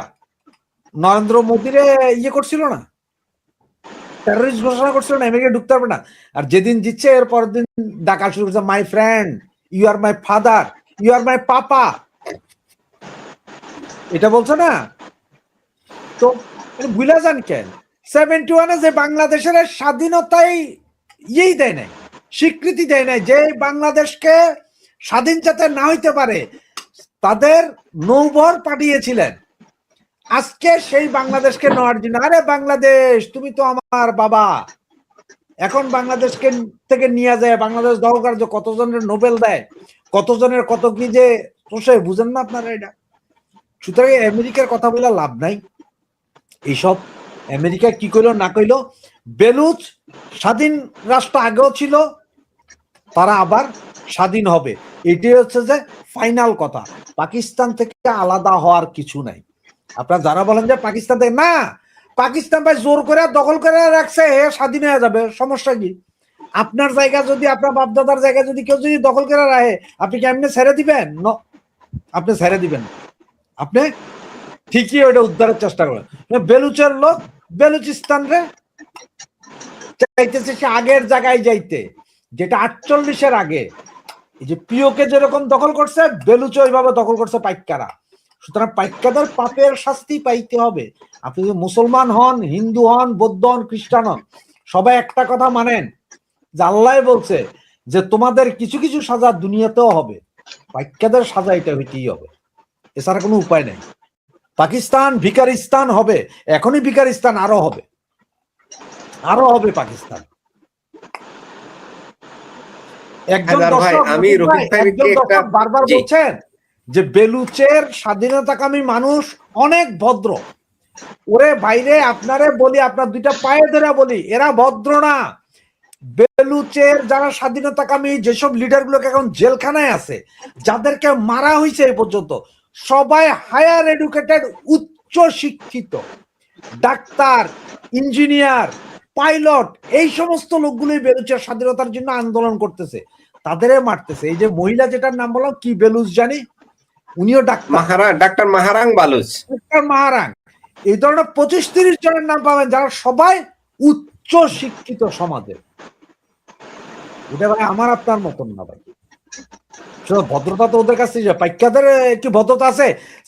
নরেন্দ্র মোদীরে করছিল না, টেররিস্ট ঘোষণা করছিল না, আমেরিকা ঢুকতে পারবে না। আর যেদিন জিতছে এর পরের দিন ডাকা শুরু করছে, my friend, you are my father, you are my papa, এটা বলছে না। তো ভুলে যান কেন? 71-এ যে বাংলাদেশের স্বাধীনতাই দেয় নাই, স্বীকৃতি দেয় নাই, যে বাংলাদেশকে স্বাধীন যাতে না হইতে পারে তাদের নৌবহর পাঠিয়েছিলেন আজকে সেই বাংলাদেশকে নেওয়ার জন্য। আরে বাংলাদেশ, তুমি তো আমার বাবা, এখন বাংলাদেশকে থেকে নিয়ে যায়, বাংলাদেশ দখল কতজনের নোবেল দেয়, কতজনের কত কি যে পোষে, বুঝেন না আপনারা এটা? সুতরাং আমেরিকার কথা বলে লাভ নাই। এইসব আমেরিকা কি কইলো না কইলো, বেলুচ স্বাধীন রাষ্ট্র আগেও ছিল, তারা আবার স্বাধীন হবে, এটাই হচ্ছে যে ফাইনাল কথা। পাকিস্তান থেকে আলাদা হওয়ার কিছু নাই। আপনারা যারা বলেন যে পাকিস্তান থেকে, না, পাকিস্তান ভাই জোর করে দখল করে রাখছে, স্বাধীন হয়ে যাবে, সমস্যা কি? আপনার জায়গা যদি, আপনার বাপদাদার জায়গা যদি কেউ যদি দখল করে রাখে, আপনি কি এমনি ছেড়ে দিবেন? আপনি ছেড়ে দিবেন, আপনি ঠিকই ওইটা উদ্ধারের চেষ্টা করেন। বেলুচের লোক বেলুচিস্তান রে চাইতেছে সে আগের জায়গায় যাইতে, যেটা 48-এর আগে। এই যে পিওকে যেরকম দখল করছে, বেলুচ ওইভাবে দখল করছে পাইক্যারা। সুতরাং পাইক্যাদের পাপের শাস্তি পাইতে হবে। আপনি যদি মুসলমান হন, হিন্দু হন, বৌদ্ধ হন, খ্রিস্টান হন, সবাই একটা কথা মানেন যে আল্লাহ বলছে যে তোমাদের কিছু কিছু সাজা দুনিয়াতেও হবে, পাইক্যাদের সাজা এটা হইতেই হবে, এছাড়া কোনো উপায় নেই। পাকিস্তান ভিকারিস্তান হবে, এখনই ভিকারিস্তান আরো হবে, আরো হবে পাকিস্তান। একজন দর্শক বারবার বলছেন যে বেলুচের স্বাধীনতাকামী মানুষ অনেক ভদ্র। ওরে বাইরে আপনারে বলি, আপনার দুইটা পায়ে ধরে বলি, এরা ভদ্র না। বেলুচের যারা স্বাধীনতাকামী, যেসব লিডার গুলোকে এখন জেলখানায় আছে, যাদেরকে মারা হয়েছে এই পর্যন্ত, সবাই হায়ার এডুকেটেড, উচ্চ শিক্ষিত, ডাক্তার, ইঞ্জিনিয়ার, পাইলট, এই সমস্ত লোকগুলোই বেলুচের স্বাধীনতার জন্য আন্দোলন করতেছে, তাদের মারতেছে। এই যে মহিলা যেটার নাম বললাম, কি বেলুচ জানি, উনিও ডাক্তার, ডাক্তার মাহারাং বালুচ। ডাক্তার মাহারাং। এই ধরনের 25-30 জনের নাম পাবেন যারা সবাই উচ্চ শিক্ষিত সমাজের। এটা ভাই আমার আপনার মতন না ভাই। ভদ্রতা তো ওদের কাছে, পাইকাদের কি ভদ্রতা আছে?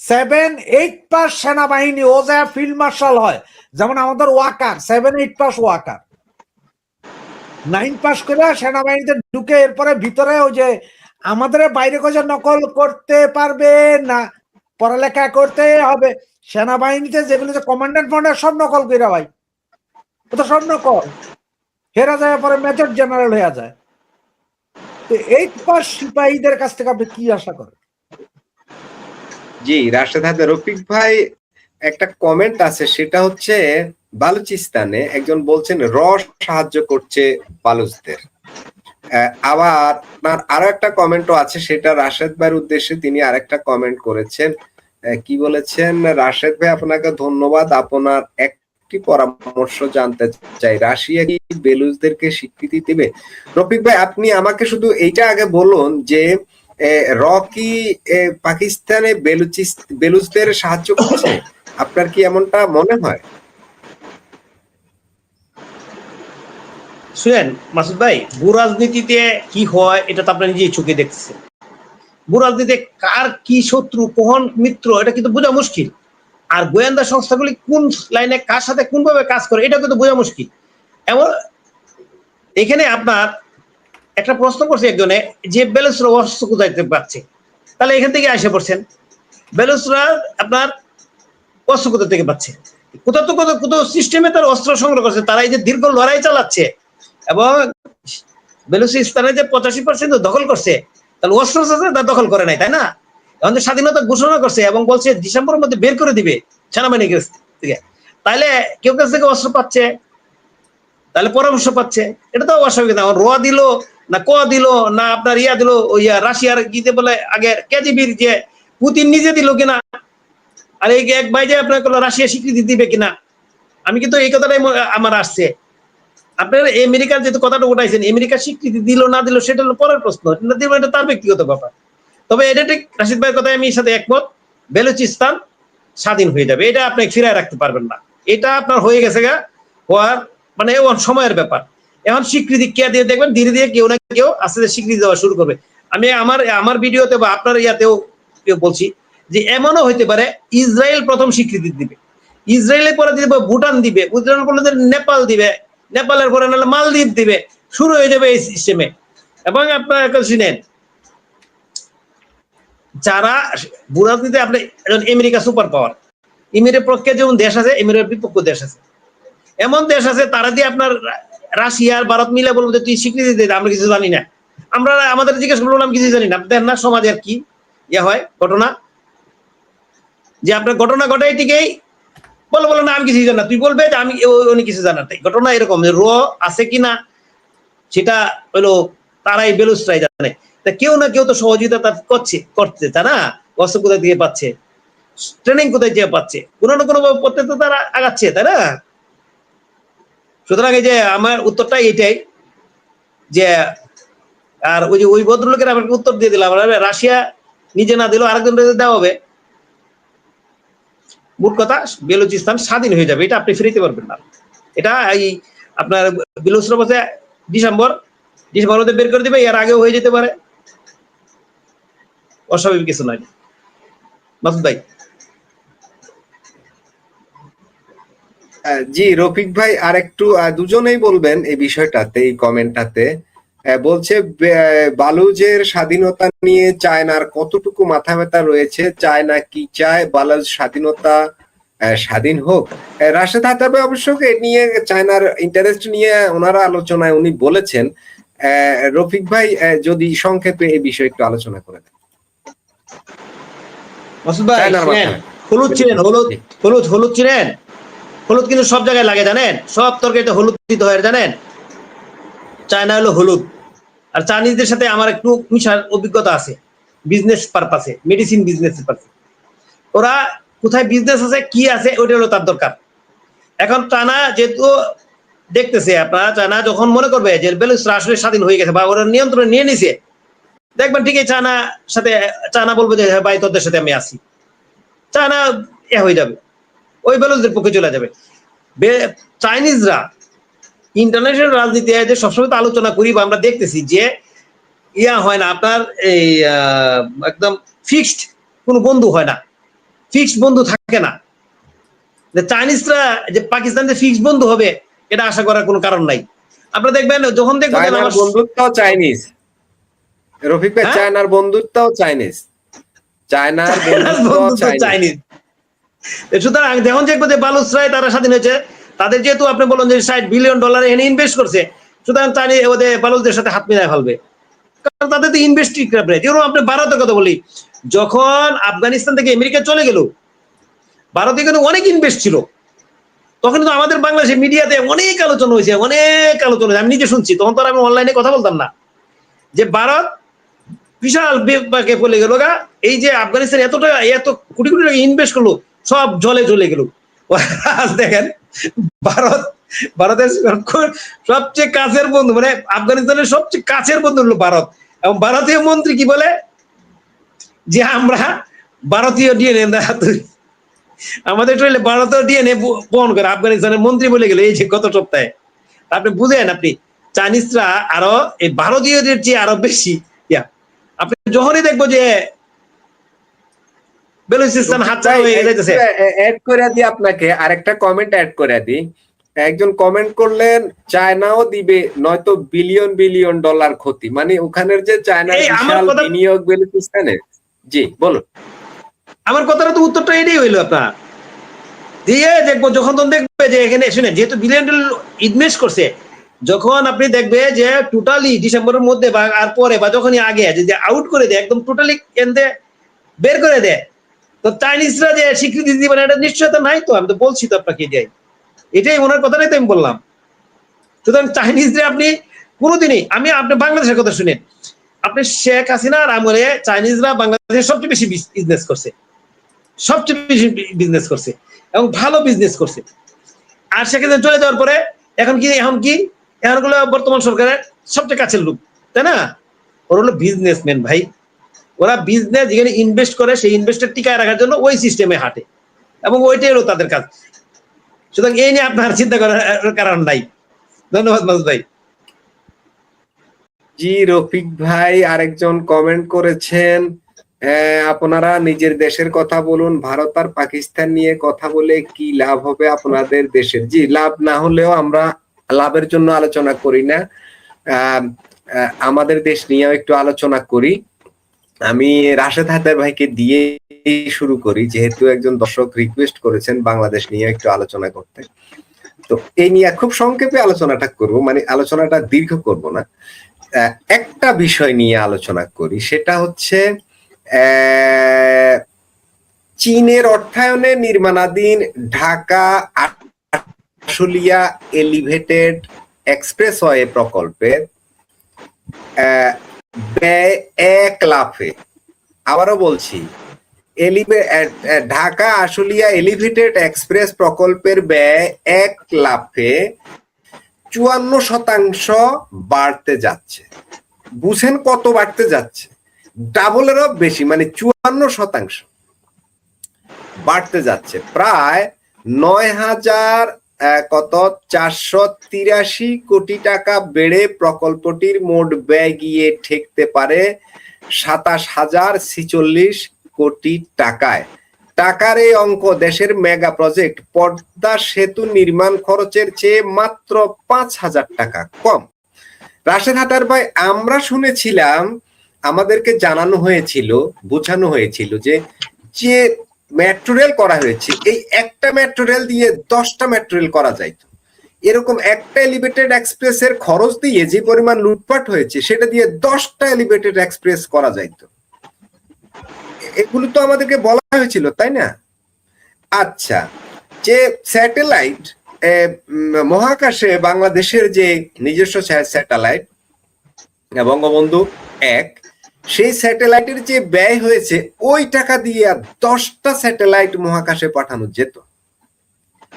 7-8 পাস সেনাবাহিনী, ও যায় ফিল্ড মার্শাল হয়, যেমন আমাদের ওয়াকার 7-8 পাস ওয়াকার, 9 পাস করে সেনাবাহিনীতে ঢুকে এরপরে ভিতরে ওই যে আমাদের বাইরে কোথাও নকল করতে পারবে না, পড়ালেখা করতে হবে। সেনাবাহিনীতে যেগুলো কমান্ডেন্ট ফমান্ডেন্ট সব নকল করে ভাই, ও তো সব নকল, হেরা যায় পরে মেজর জেনারেল হয়ে যায়। 8 পাস সিপাহীদের কাছ থেকে আপনি কি আশা করেন? জি রাশেদ হায়দার। রফিক ভাই একটা কমেন্ট আছে, সেটা হচ্ছে বালুচিস্তানে একজন বলছেন র সাহায্য করছে বালুচদের। আবার আপনার আরো একটা কমেন্টও আছে, সেটা রাশেদ ভাইয়ের উদ্দেশ্যে তিনি আরেকটা কমেন্ট করেছেন। কি বলেছেন? রাশেদ ভাই আপনাকে ধন্যবাদ, আপনার একটি পরামর্শ জানতে চাই, রাশিয়া কি বেলুচদেরকে স্বীকৃতি দিবে? রফিক ভাই আপনি আমাকে শুধু এইটা আগে বলুন যে র কি পাকিস্তানে বেলুচদের সাহায্য করছে? আপনার কি এমনটা মনে হয়? শুনেন মাসুদ ভাই, ভূ রাজনীতিতে কি হয় এটা তো আপনার নিজেই চোখে দেখতেছেন। ভূ রাজনীতিতে কার কি শত্রু, কখন মিত্র, এটা কিন্তু বোঝা মুশকিল। আর গোয়েন্দা সংস্থাগুলি কোন লাইনে কার সাথে কোনভাবে কাজ করে এটা কিন্তু বোঝা মুশকিল। এমন এখানে আপনার একটা প্রশ্ন করছে একজনে যে বেলুচরা অস্ত্র কোথায় পাচ্ছে, তাহলে এখান থেকে আসে পড়ছেন বেলুচরা আপনার অস্ত্র কোথা থেকে পাচ্ছে, কোথাও সিস্টেমে তার অস্ত্র সংগ্রহ করছে। তারা এই যে দীর্ঘ লড়াই চালাচ্ছে এবং বেলুচিস্তানে যে 85% দখল করছে, তাহলে অস্ত্র তার দখল করে নাই, তাই না? এখন যে স্বাধীনতা ঘোষণা করছে এবং বলছে ডিসেম্বরের মধ্যে বের করে দিবে সেনাবাহিনীর কাছ থেকে, তাহলে কেউ কাছ থেকে অস্ত্র পাচ্ছে, তাহলে পরামর্শ পাচ্ছে, এটা তো অস্বাভাবিক না। র দিল না ক দিল না আপনার ইয়া দিল, ওই রাশিয়ার গীতে বলে আগে কেজিবির যে পুতিন নিজে দিল কিনা, আর এই এক ভাই যে আপনার রাশিয়া স্বীকৃতি দিবে কিনা, আমি কিন্তু এই কথাটাই আমার আসছে। আপনার আমেরিকার যেহেতু কথাটা উঠাইছেন, আমেরিকা স্বীকৃতি দিল না দিল সেটা হলো পরের প্রশ্ন, এটা তার ব্যক্তিগত ব্যাপার। তবে এটা ঠিক রাশিদ ভাইয়ের কথায় আমি সাথে একমত, বেলুচিস্তান স্বাধীন হয়ে যাবে, এটা আপনি ফিরায় রাখতে পারবেন না। এটা আপনার হয়ে গেছে গা হওয়ার মানে সময়ের ব্যাপার। এখন স্বীকৃতি কে দিয়ে দেখবেন ধীরে ধীরে কেউ না কেউ আস্তে আস্তে স্বীকৃতি দেওয়া শুরু করবে। আমি আমার ভিডিওতে বা আপনার ইয়াতেও বলছি যে এমনও হইতে পারে ইসরায়েল প্রথম স্বীকৃতি দিবে, ইসরায়েলের পরে দিবে ভুটান দিবে, ভুটান পরে নেপাল দিবে, নেপালের পরে নাহলে মালদ্বীপ দিবে, শুরু হয়ে যাবে এই সিস্টেমে। এবং আপনার শুনেন, যারা ভূরাজনীতি আপনি আমেরিকা সুপার পাওয়ার, ইমিরের পক্ষে যেমন দেশ আছে, ইমিরের বিপক্ষ দেশ আছে, এমন দেশ আছে তারা দিয়ে আপনার রাশিয়া আর ভারত মিলে বলবো যে তুই স্বীকৃতি দে, আমরা কিছু জানি না, আমরা আমাদের জিজ্ঞেস করবো আমি কিছু জানি না। দেন না সমাজের কি ইয়ে হয় ঘটনা, যে আপনার ঘটনা ঘটে এটিকেই বলে না আমি কিছু জানি না, তুই বলবে যে আমি উনি কিছু জানার তাই ঘটনা এরকম র আছে কিনা সেটা হলো তারাই বেলুচরাই জানে। তা কেউ না কেউ তো সহযোগিতা করছে তাই না? অস্ত্র কোথায় দিয়ে পাচ্ছে, ট্রেনিং কোথায় দিয়ে পাচ্ছে, কোনো না কোনো পথে তো তারা আগাচ্ছে, তাই না? সুতরাং এই যে আমার উত্তরটা এইটাই যে, আর ওই যে ওই ভদ্রলোকের আমাকে উত্তর দিয়ে দিলাম, রাশিয়া নিজে না দিলেও আরেকজন দেওয়া হবে। মোট কথা বেলুচিস্তান স্বাধীন হয়ে যাবে, এটা আপনি ফিরিতে পারবেন না। এটা এই আপনার বেলুচরা বসে ডিসেম্বর মধ্যে বের করে দিবে, এর আগেও হয়ে যেতে পারে, অস্বাভাবিক কিছু নয়। মাসুদ ভাই। জি রফিক ভাই আর একটু দুজনেই বলবেন এই বিষয়টাতে, এই কমেন্টটাতে বলছে বালুচের স্বাধীনতা নিয়ে চায়নার কতটুকু মাথা ব্যথা রয়েছে, চায়না কি চায় বালুচ স্বাধীনতা স্বাধীন হোক? রাশেদ হায়দার ভাই অবশ্য নিয়ে চায়নার ইন্টারেস্ট নিয়ে ওনারা আলোচনায় উনি বলেছেন। রফিক ভাই যদি সংক্ষেপে এই বিষয়ে একটু আলোচনা করে দেন। মাসুদ ভাই হলুদ চিনেন, হলুদ চিনেন, হলুদ কিন্তু সব জায়গায় লাগে জানেন, সব তরকারিতে হলুদ দিতে হয় জানেন। চায়না হলো হলুদ। আর চাইনিজদের সাথে আমার একটু মিশার অভিজ্ঞতা আছে বিজনেস পারপাসে, মেডিসিন বিজনেস পারপাসে। ওরা কোথায় বিজনেস আছে কি আছে ওইটা হলো তার দরকার। এখন চায়না যেহেতু দেখতেছে, আপনারা চায়না যখন মনে করবে যে বেলুচরা আসলে স্বাধীন হয়ে গেছে বা ওরা নিয়ন্ত্রণ নিয়ে নিছে, দেখবেন ঠিকই চায়না বলবে যে ভাই তোদের সাথে আমি আসি, চায়না হয়ে যাবে, ওই বেলুচদের পক্ষে চলে যাবে। চাইনিজরা ইন্টারন্যাশনাল রাজনীতি সবসময় তো আলোচনা করি বা আমরা দেখতেছি যে হয় না আপনার এই একদম ফিক্সড কোনো বন্ধু হয় না, ফিক্সড বন্ধু থাকে না। চাইনিজরা যে পাকিস্তানের ফিক্সড বন্ধু হবে এটা আশা করার কোনো কারণ নাই। আপনারা দেখবেন যখন দেখবেন চায়নার বন্ধুত্ব চাইনিজ, রফিক ভাই, চায়নার বন্ধুত্ব চাইনিজ, চায়নার বন্ধুত্ব চাইনিজ। সুতরাং যখন দেখবো যে বালুচরায় তারা স্বাধীন হয়েছে, তাদের যেহেতু আপনি বলেন যে $60 বিলিয়ন এনে ইনভেস্ট করছে, সুতরাং চাইনিজ ওদের বালুচদের সাথে হাত মিলায় ফেলবে, কারণ তাদের তো ইনভেস্টিং। যেরকম আপনি ভারতের কথা বলি, যখন আফগানিস্তান থেকে আমেরিকা চলে গেল, ভারতে কিন্তু অনেক ইনভেস্ট ছিল, তখন কিন্তু আমাদের বাংলাদেশের মিডিয়াতে অনেক আলোচনা হয়েছে, আমি নিজে শুনছি, তখন তো আমি অনলাইনে কথা বলতাম না, যে ভারত বিশাল বিপাকে পড়ে গেল গা, এই যে আফগানিস্তান এত কোটি কোটি টাকা ইনভেস্ট করলো, সব জলে চলে গেল। দেখেন ভারতের সবচেয়ে কাছের বন্ধু, মানে আফগানিস্তানের সবচেয়ে কাছের বন্ধু হলো ভারত, এবং ভারতীয় মন্ত্রী কি বলে যে আমরা ভারতীয় ডিএনএ, আমাদের ট্রেলে ভারতীয় ডিএনএ বহন করে, আফগানিস্তানের মন্ত্রী বলে গেল এই যে গত সপ্তাহে। আপনি বুঝেন, আপনি চাইনিজরা আরো এই ভারতীয়দের চেয়ে আরো বেশি। আপনি যখনই দেখবো যে বেলুচিস্তান হাতছাড়া হয়ে যাইতেছে। অ্যাড করে দিই আপনাকে, আরেকটা কমেন্ট অ্যাড করে দিই। একজন কমেন্ট করলেন চায়নাও দিবে, নয়তো বিলিয়ন বিলিয়ন ডলার ক্ষতি, মানে ওখানের যে চায়নার বিশাল বিনিয়োগ বেলুচিস্তানে। জি বলুন। আমার কথাটা তো উত্তরটা এটাই হইলো আপনার, দিয়ে দেখবো যখন দেখবে যে এখানে শুনে যেহেতু বিলিয়ন ডলার ইনভেস্ট করছে, যখন আপনি দেখবে যে টোটালি ডিসেম্বরের মধ্যে বা আর পরে বা যখনই আগে যদি আউট করে দেয়, একদম টোটালি বের করে দেয়, তো চাইনিজরা যে স্বীকৃতি দিবে না এটা নিশ্চয়তা নাই। তো আমি তো বলছি তো আপনাকে, এটাই ওনার কথাটাই তো আমি বললাম। সুতরাং চাইনিজরা আপনি কোনোদিনই, আপনি বাংলাদেশের কথা শুনেন, আপনি শেখ হাসিনার আমলে চাইনিজরা বাংলাদেশে সবচেয়ে বেশি বিজনেস করছে, এবং ভালো বিজনেস করছে। আর সেখানে চলে যাওয়ার পরে এখন হলো বর্তমান সরকারের সবচেয়ে কাছের লোক, তাই না? ওরা হলো বিজনেসম্যান ভাই, ওরা বিজনেস যেখানে ইনভেস্ট করে সেই ইনভেস্টের টিকায় রাখার জন্য ওই সিস্টেমে হাঁটে, এবং ওইটাই হলো তাদের কাজ। সুতরাং এই নিয়ে আপনার চিন্তা করার কারণ নাই। ধন্যবাদ মাসুদ ভাই। জি রফিক ভাই আরেকজন কমেন্ট করেছেন, আপনারা নিজের দেশের কথা বলুন, ভারত আর পাকিস্তান নিয়ে কথা বলে কি লাভ হবে আপনাদের দেশের? জি, লাভ না হলেও আমরা লাভের জন্য আলোচনা করি না, আমাদের দেশ নিয়েও একটু আলোচনা করি। আমি রাশেদ হায়দার ভাইকে দিয়ে শুরু করি, যেহেতু একজন দর্শক রিকোয়েস্ট করেছেন বাংলাদেশ নিয়ে একটু আলোচনা করতে। তো এই নিয়ে খুব সংক্ষেপে আলোচনাটা করব, মানে আলোচনাটা দীর্ঘ করব না। একটা বিষয় নিয়ে আলোচনা করি, সেটা হচ্ছে চীনের অর্থায়নে নির্মাণাধীন ঢাকা আশুলিয়া এলিভেটেড এক্সপ্রেসওয়ে প্রকল্পের ব্যয় 1 লাফে, আবারও বলছি, ঢাকা আশুলিয়া এলিভেটেড এক্সপ্রেস প্রকল্পের ব্যয় 1 লাফে 54% বাড়তে যাচ্ছে। বুঝেন কত বাড়তে যাচ্ছে? ডাবলেরও বেশি, মানে 54% বাড়তে যাচ্ছে। প্রায় 9,483 কোটি টাকা বেড়ে প্রকল্পটির মোট ব্যয় গিয়ে ঠেকতে পারে 27,046 কোটি টাকায়। টাকার এই অঙ্ক দেশের মেগা প্রজেক্ট পদ্মা সেতু নির্মাণ খরচের চেয়ে মাত্র 5,000 টাকা কম। রাশেদ হায়দার ভাই, আমরা শুনেছিলাম, আমাদেরকে জানানো হয়েছিল, বোঝানো হয়েছিল যে যে মেট্রো রেল করা হয়েছে, এই একটা মেট্রো রেল দিয়ে 10টা মেট্রো রেল করা যাইত। এরকম একটা এলিভেটেড এক্সপ্রেসের খরচ দিয়ে যে পরিমাণ লুটপাট হয়েছে, সেটা দিয়ে 10টা এলিভেটেড এক্সপ্রেস করা যাইত। এগুলো তো আমাদেরকে বলা হয়েছিল, তাই না? আচ্ছা, যে স্যাটেলাইট মহাকাশে বাংলাদেশের যে নিজস্ব স্যাটেলাইট বঙ্গবন্ধু 1, সেই স্যাটেলাইটের যে ব্যয় হয়েছে, ওই টাকা দিয়ে 10টা স্যাটেলাইট মহাকাশে পাঠানো যেত।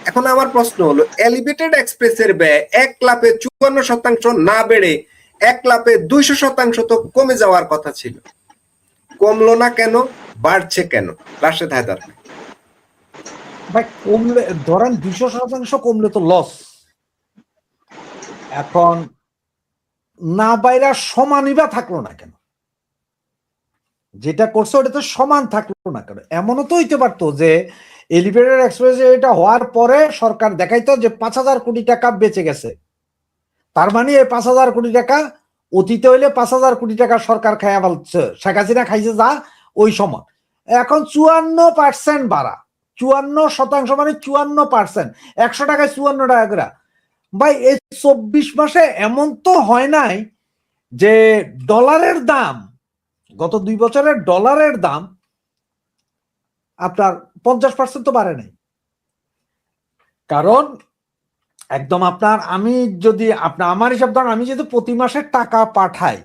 এখন আমার প্রশ্ন হলো, এলিভেটেড এক্সপ্রেসের ব্যয় 1 লাফে 54% না বেড়ে এক লাফে 200% তো কমে যাওয়ার কথা ছিল, কমলো না কেন, বাড়ছে কেন? রাশেদ হায়দার ভাই কমলে ধরেন 200% কমলে তো লস। এখন না বাইরা সমানই বা থাকলো না কেন? যেটা করছে ওটা তো সমান থাকলো না কেন? এমনও তো হইতে পারতো যে এলিভেটেড এক্সপ্রেস এটা হওয়ার পরে সরকার দেখাইতো যে 5,000 কোটি টাকা বেঁচে গেছে, তার মানে এই 5,000 কোটি টাকা অতীতে হইলে 5,000 কোটি টাকা সরকার খাইয়া ফেলছে, শেখ হাসিনা খাইছে যা ওই সময়। এখন 54% বাড়া, 54% মানে 54%, 100 টাকায় 54 টাকা করে। ভাই এই 24 মাসে এমন তো হয় নাই যে ডলারের দাম, গত 2 বছরের ডলারের দাম আপনার 50% তো বাড়ে নাই। কারণ একদম আপনার, আমি যদি আমার হিসাব ধরেন, আমি যদি প্রতি মাসে টাকা পাঠাই,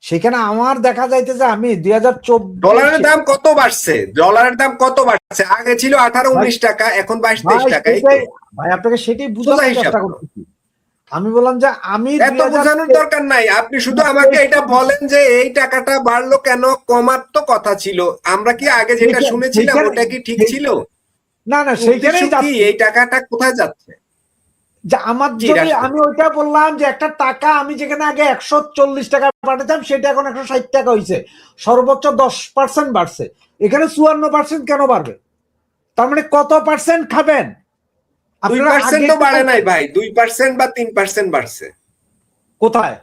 সেখানে আমার দেখা যাইতে যে আমি 2024 ডলারের দাম কত বাড়ছে? ডলারের দাম কত বাড়ছে? আগে ছিল 18-19 টাকা, এখন 22-23 টাকা। ভাই আপনাকে সেটাই বুঝানোর চেষ্টা করতেছি। আমি বললাম যে আমি এত বোঝানোর দরকার নাই, আপনি শুধু আমাকে এটা বলেন যে এই টাকাটা বাড়লো কেন, কমার তো কথা ছিল। আমরা কি আগে যেটা শুনেছিলাম ওটা কি ঠিক ছিল? না না, সেইখানেই কি এই টাকাটা কোথায় যাচ্ছে? যে আমার যদি আমি ওইটা বললাম যে একটা টাকা আমি যেখানে আগে 140 টাকা পাঠাতাম সেটা এখন 160 টাকা হয়েছে, সর্বোচ্চ 10% বাড়ছে। এখানে 54% কেন বাড়বে? তার মানে কত পার্সেন্ট খাবেন? 2% তো বাড়ে নাই ভাই, 2% বা 3% বাড়ছে। কোথায়?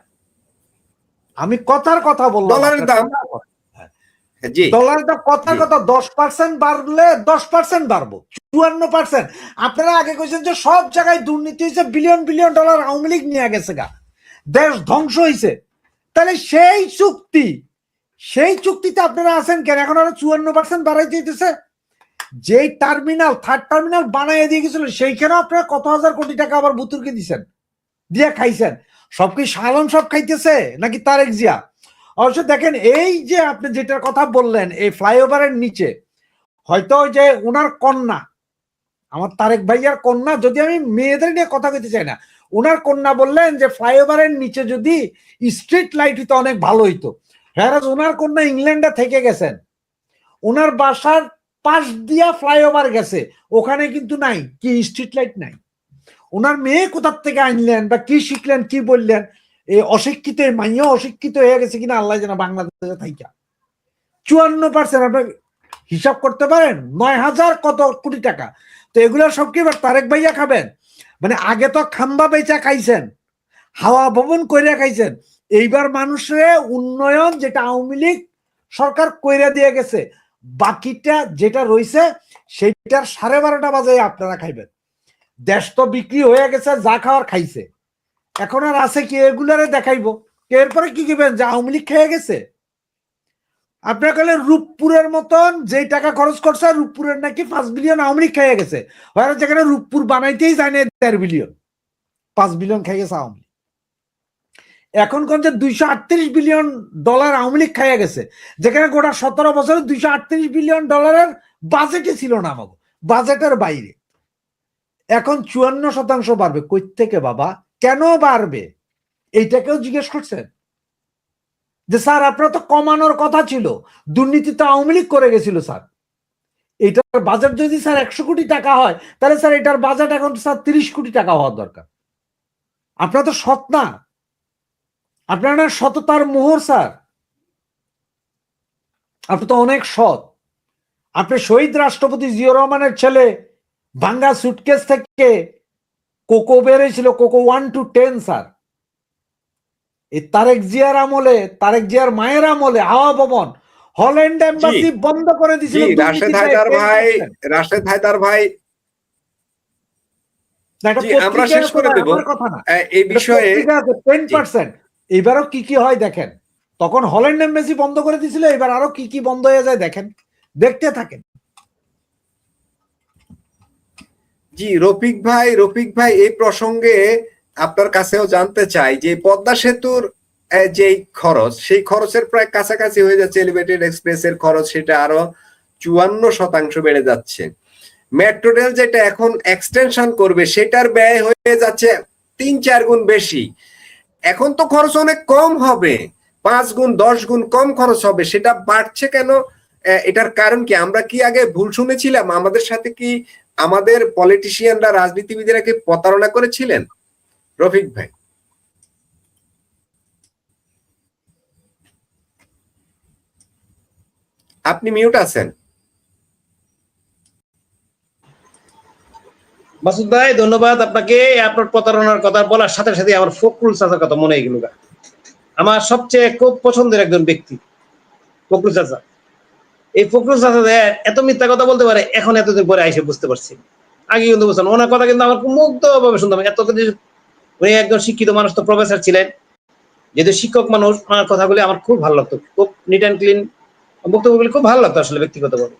আমি কথার কথা বললাম, ডলারের দাম, ডলারের দাম কথার কথা 10% বাড়লে 10% বাড়বো, 54%। আপনারা আগে কইছেন যে সব জায়গায় দুর্নীতি হয়েছে, billion billion dollar Awami League নিয়ে গেছে গা, দেশ ধ্বংস হয়েছে। তাহলে সেই চুক্তিতে আপনারা আছেন কেন? এখন আরো 54% বাড়াই দিতেছে। যেই টার্মিনাল, থার্ড টার্মিনাল বানাই দিয়ে গেছিল, সেইখানে আপনারা কত হাজার কোটি টাকা আবার বুতুরকে দিচ্ছেন, দিয়ে খাইছেন। সব কি শালম সব খাইতেছে নাকি তারেক জিয়া? অবশ্য দেখেন, এই যে আপনি যেটার কথা বললেন, এই ফ্লাইওভারের নিচে হয়তো ওই যে ওনার কন্যা, আমার তারেক ভাইয়ার কন্যা, যদি আমি মেয়েদের নিয়ে কথা কইতে চাই না, ওনার কন্যা বললেন যে ফ্লাইওভারের নিচে যদি স্ট্রিট লাইট হইতো অনেক ভালো হইতো। হ্যাঁ, ওনার কন্যা ইংল্যান্ডে থেকে গেছেন, ওনার বাসার পাশ দিয়া ফ্লাইওভার গেছে, ওখানে কিন্তু নাই কি স্ট্রিট লাইট নাই। ওনার মেয়ে কোথার থেকে আনলেন বা কি শিখলেন, কি বললেন? এই অশিক্ষিত মাইয়া অশিক্ষিত হয়ে গেছে কিনা আল্লাহ জানে বাংলাদেশে থাইকা। 54% আপনার হিসাব করতে পারেন, 9,000 কত কোটি টাকা। তো এগুলো সব কি এবার তারেক ভাইয়া খাবেন? মানে আগে তো খাম্বা বেচা খাইছেন, হাওয়া ভবন কইরা খাইছেন, এইবার মানুষের উন্নয়ন যেটা আওয়ামী লীগ সরকার কইরা দিয়ে গেছে, বাকিটা যেটা রয়েছে সেইটার 12:30 বাজে আপনারা খাইবেন। দেশ তো বিক্রি হয়ে গেছে, যা খাওয়ার খাইছে, এখন আর আছে কি? এগুলারে দেখাইবো, এরপরে কি কিবেন যে আওয়ামী লীগ খেয়ে গেছে? আপনার কালে রূপপুরের মতন যে টাকা খরচ করছে, রূপপুরের নাকি 5 বিলিয়ন আওয়ামী লীগ খেয়ে গেছে, যেখানে রূপপুর বানাইতেই যায় না 1.5 বিলিয়ন, 5 বিলিয়ন খেয়ে গেছে আওয়ামী লীগ। এখন কোন যে 238 বিলিয়ন ডলার আওয়ামী লীগ খাইয়া গেছে, যেখানে গোটা 17 বছরে 238 বিলিয়ন ডলারের বাজেটই ছিল না, আমাকে বাজেটের বাইরে। এখন 54% বাড়বে কই থেকে বাবা? কেন বাড়বে? এইটাকেও জিজ্ঞেস করছেন যে স্যার আপনার তো কমানোর কথা ছিল, দুর্নীতি তো আওয়ামী লীগ করে গেছিল স্যার, এটার বাজেট যদি স্যার 100 কোটি টাকা হয়, তাহলে স্যার এটার বাজেট এখন স্যার 30 কোটি টাকা হওয়ার দরকার। আপনারা তো সৎ না, আপনারা সততার মোহর স্যার, আপনি তো অনেক সৎ। আপনি শহীদ রাষ্ট্রপতি জিয়াউর রহমানের ছেলে, ভাঙ্গা সুটকেস থেকে কোকো বেড়েছিল, কোকো 1 to 10 স্যার। এই তারেক জিয়ার আমলে, তারেক জিয়ার মায়ের আমলে হাওয়া ভবন, হল্যান্ড এম্বাসি বন্ধ করে দিয়েছিল। রাশেদ হায়দার ভাই আমরা শেষ করে দেব এই বিষয়ে 10%। এবারও কি কি হয় দেখেন, তখন হল্যান্ড এম্বাসি বন্ধ করে দিয়েছিল, এবার আরো কি কি বন্ধ হয়ে যায় দেখেন, দেখতে থাকেন। জি রফিক ভাই এই প্রসঙ্গে আপনার কাছেও জানতে চাই যে পদ্মা সেতুর যে খরচ, সেই খরচের প্রায় কাছাকাছি হয়ে যাচ্ছে এলিভেটেড এক্সপ্রেসের খরচ, সেটা আরো 54% বেড়ে যাচ্ছে। মেট্রো রেল যেটা এখন এক্সটেনশন করবে সেটার ব্যয় হয়ে যাচ্ছে 3-4 গুণ বেশি। এখন তো খরচ অনেক কম হবে, 5 গুণ 10 গুণ কম খরচ হবে, সেটা বাড়ছে কেন? এটার কারণ কি? আমরা কি আগে ভুল শুনেছিলাম? আমাদের সাথে কি আমাদের পলিটিশিয়ানরা, রাজনীতিবিদেরা কি প্রতারণা করেছিলেন? রফিক ভাই, আপনি মিউট আছেন। মাসুদ ভাই ধন্যবাদ আপনাকে। আপনার প্রতারণার কথা বলার সাথে সাথে আমার ফখরুল চাচার কথা মনে গেল। আমার সবচেয়ে খুব পছন্দের একজন ব্যক্তি ফখরুল চাচা। এই ফখরুল চাচা এত মিথ্যা কথা বলতে পারে এখন এতদিন পরে আইসে বুঝতে পারছি। আগে কিন্তু বুঝতাম ওনার কথা, কিন্তু আমার খুব মুগ্ধ ভাবে শুনতাম। এত উনি একজন শিক্ষিত মানুষ, তো প্রফেসর ছিলেন, যেহেতু শিক্ষক মানুষ, ওনার কথাগুলি আমার খুব ভালো লাগতো। খুব নিট অ্যান্ড ক্লিন বক্তব্যগুলি খুব ভালো লাগতো আসলে ব্যক্তিগতভাবে।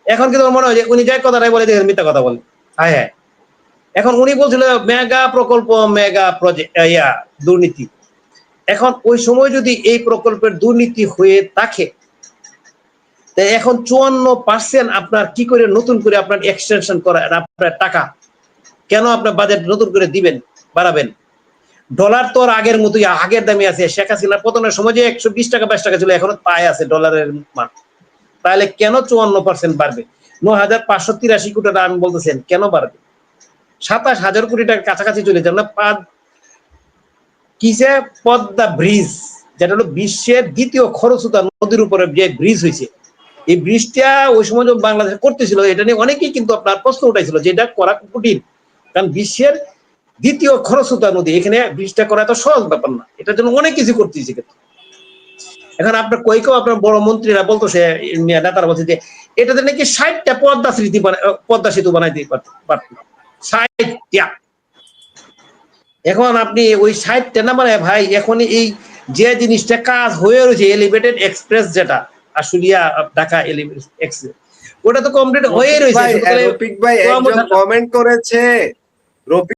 এখন কিন্তু মনে হয় যে উনি যাই কথাটাই বলে দেখেন মিথ্যা কথা বলে। হ্যাঁ হ্যাঁ, এখন উনি বলছিল মেগা প্রকল্প, মেগা প্রজেক্ট, দুর্নীতি। এখন ওই সময় যদি এই প্রকল্পের দুর্নীতি হয়ে থাকে, এখন 54% আপনার কি করে নতুন করে আপনার এক্সটেনশন করা, আপনার টাকা কেন আপনার বাজেট নতুন করে দিবেন, বাড়াবেন? ডলার তো আগের মতোই আগের দামে আছে। শেখ হাসিনার পতনের সময় যে 120 টাকা 22 টাকা ছিল, এখনো তাই আছে ডলারের মান। তাহলে কেন 54% বাড়বে? 9,583 কোটি টাকা আমি বলতেছেন কেন বাড়বে? 27,000 কোটি টাকার কাছাকাছি চলে যান না। কিসে? পদ্মা ব্রিজ, যেটা হলো বিশ্বের দ্বিতীয় খরস্রোতা নদীর উপরে যে ব্রিজ হয়েছে, এই ব্রিজটা ওই সময় বাংলাদেশ করতেছিল, এটা নিয়ে অনেকেই কিন্তু আপনার প্রশ্ন উঠাইছিল যে এটা করা কঠিন, কারণ বিশ্বের দ্বিতীয় খরস্রোতা নদী, এখানে ব্রিজটা করা এত সহজ ব্যাপার না, এটার জন্য অনেক কিছু করতে হয়েছে। এখন আপনার কেউ আপনার বড় মন্ত্রীরা বলতেছে, নেতারা বলছে যে এটাতে নাকি 60টা পদ্মা সেতু বানাইতে পারত, 60টা। এখন আপনি ওই 60টা না মানে ভাই, এখন এই যে জিনিসটা কাজ হয়ে রয়েছে, এলিভেটেড এক্সপ্রেস, যেটা আশুলিয়া ঢাকা এলিভেটেড এক্সপ্রেস, ওটা তো কমপ্লিট হয়ে রয়েছে। রফিক ভাই একজন কমেন্ট করেছে, রফিক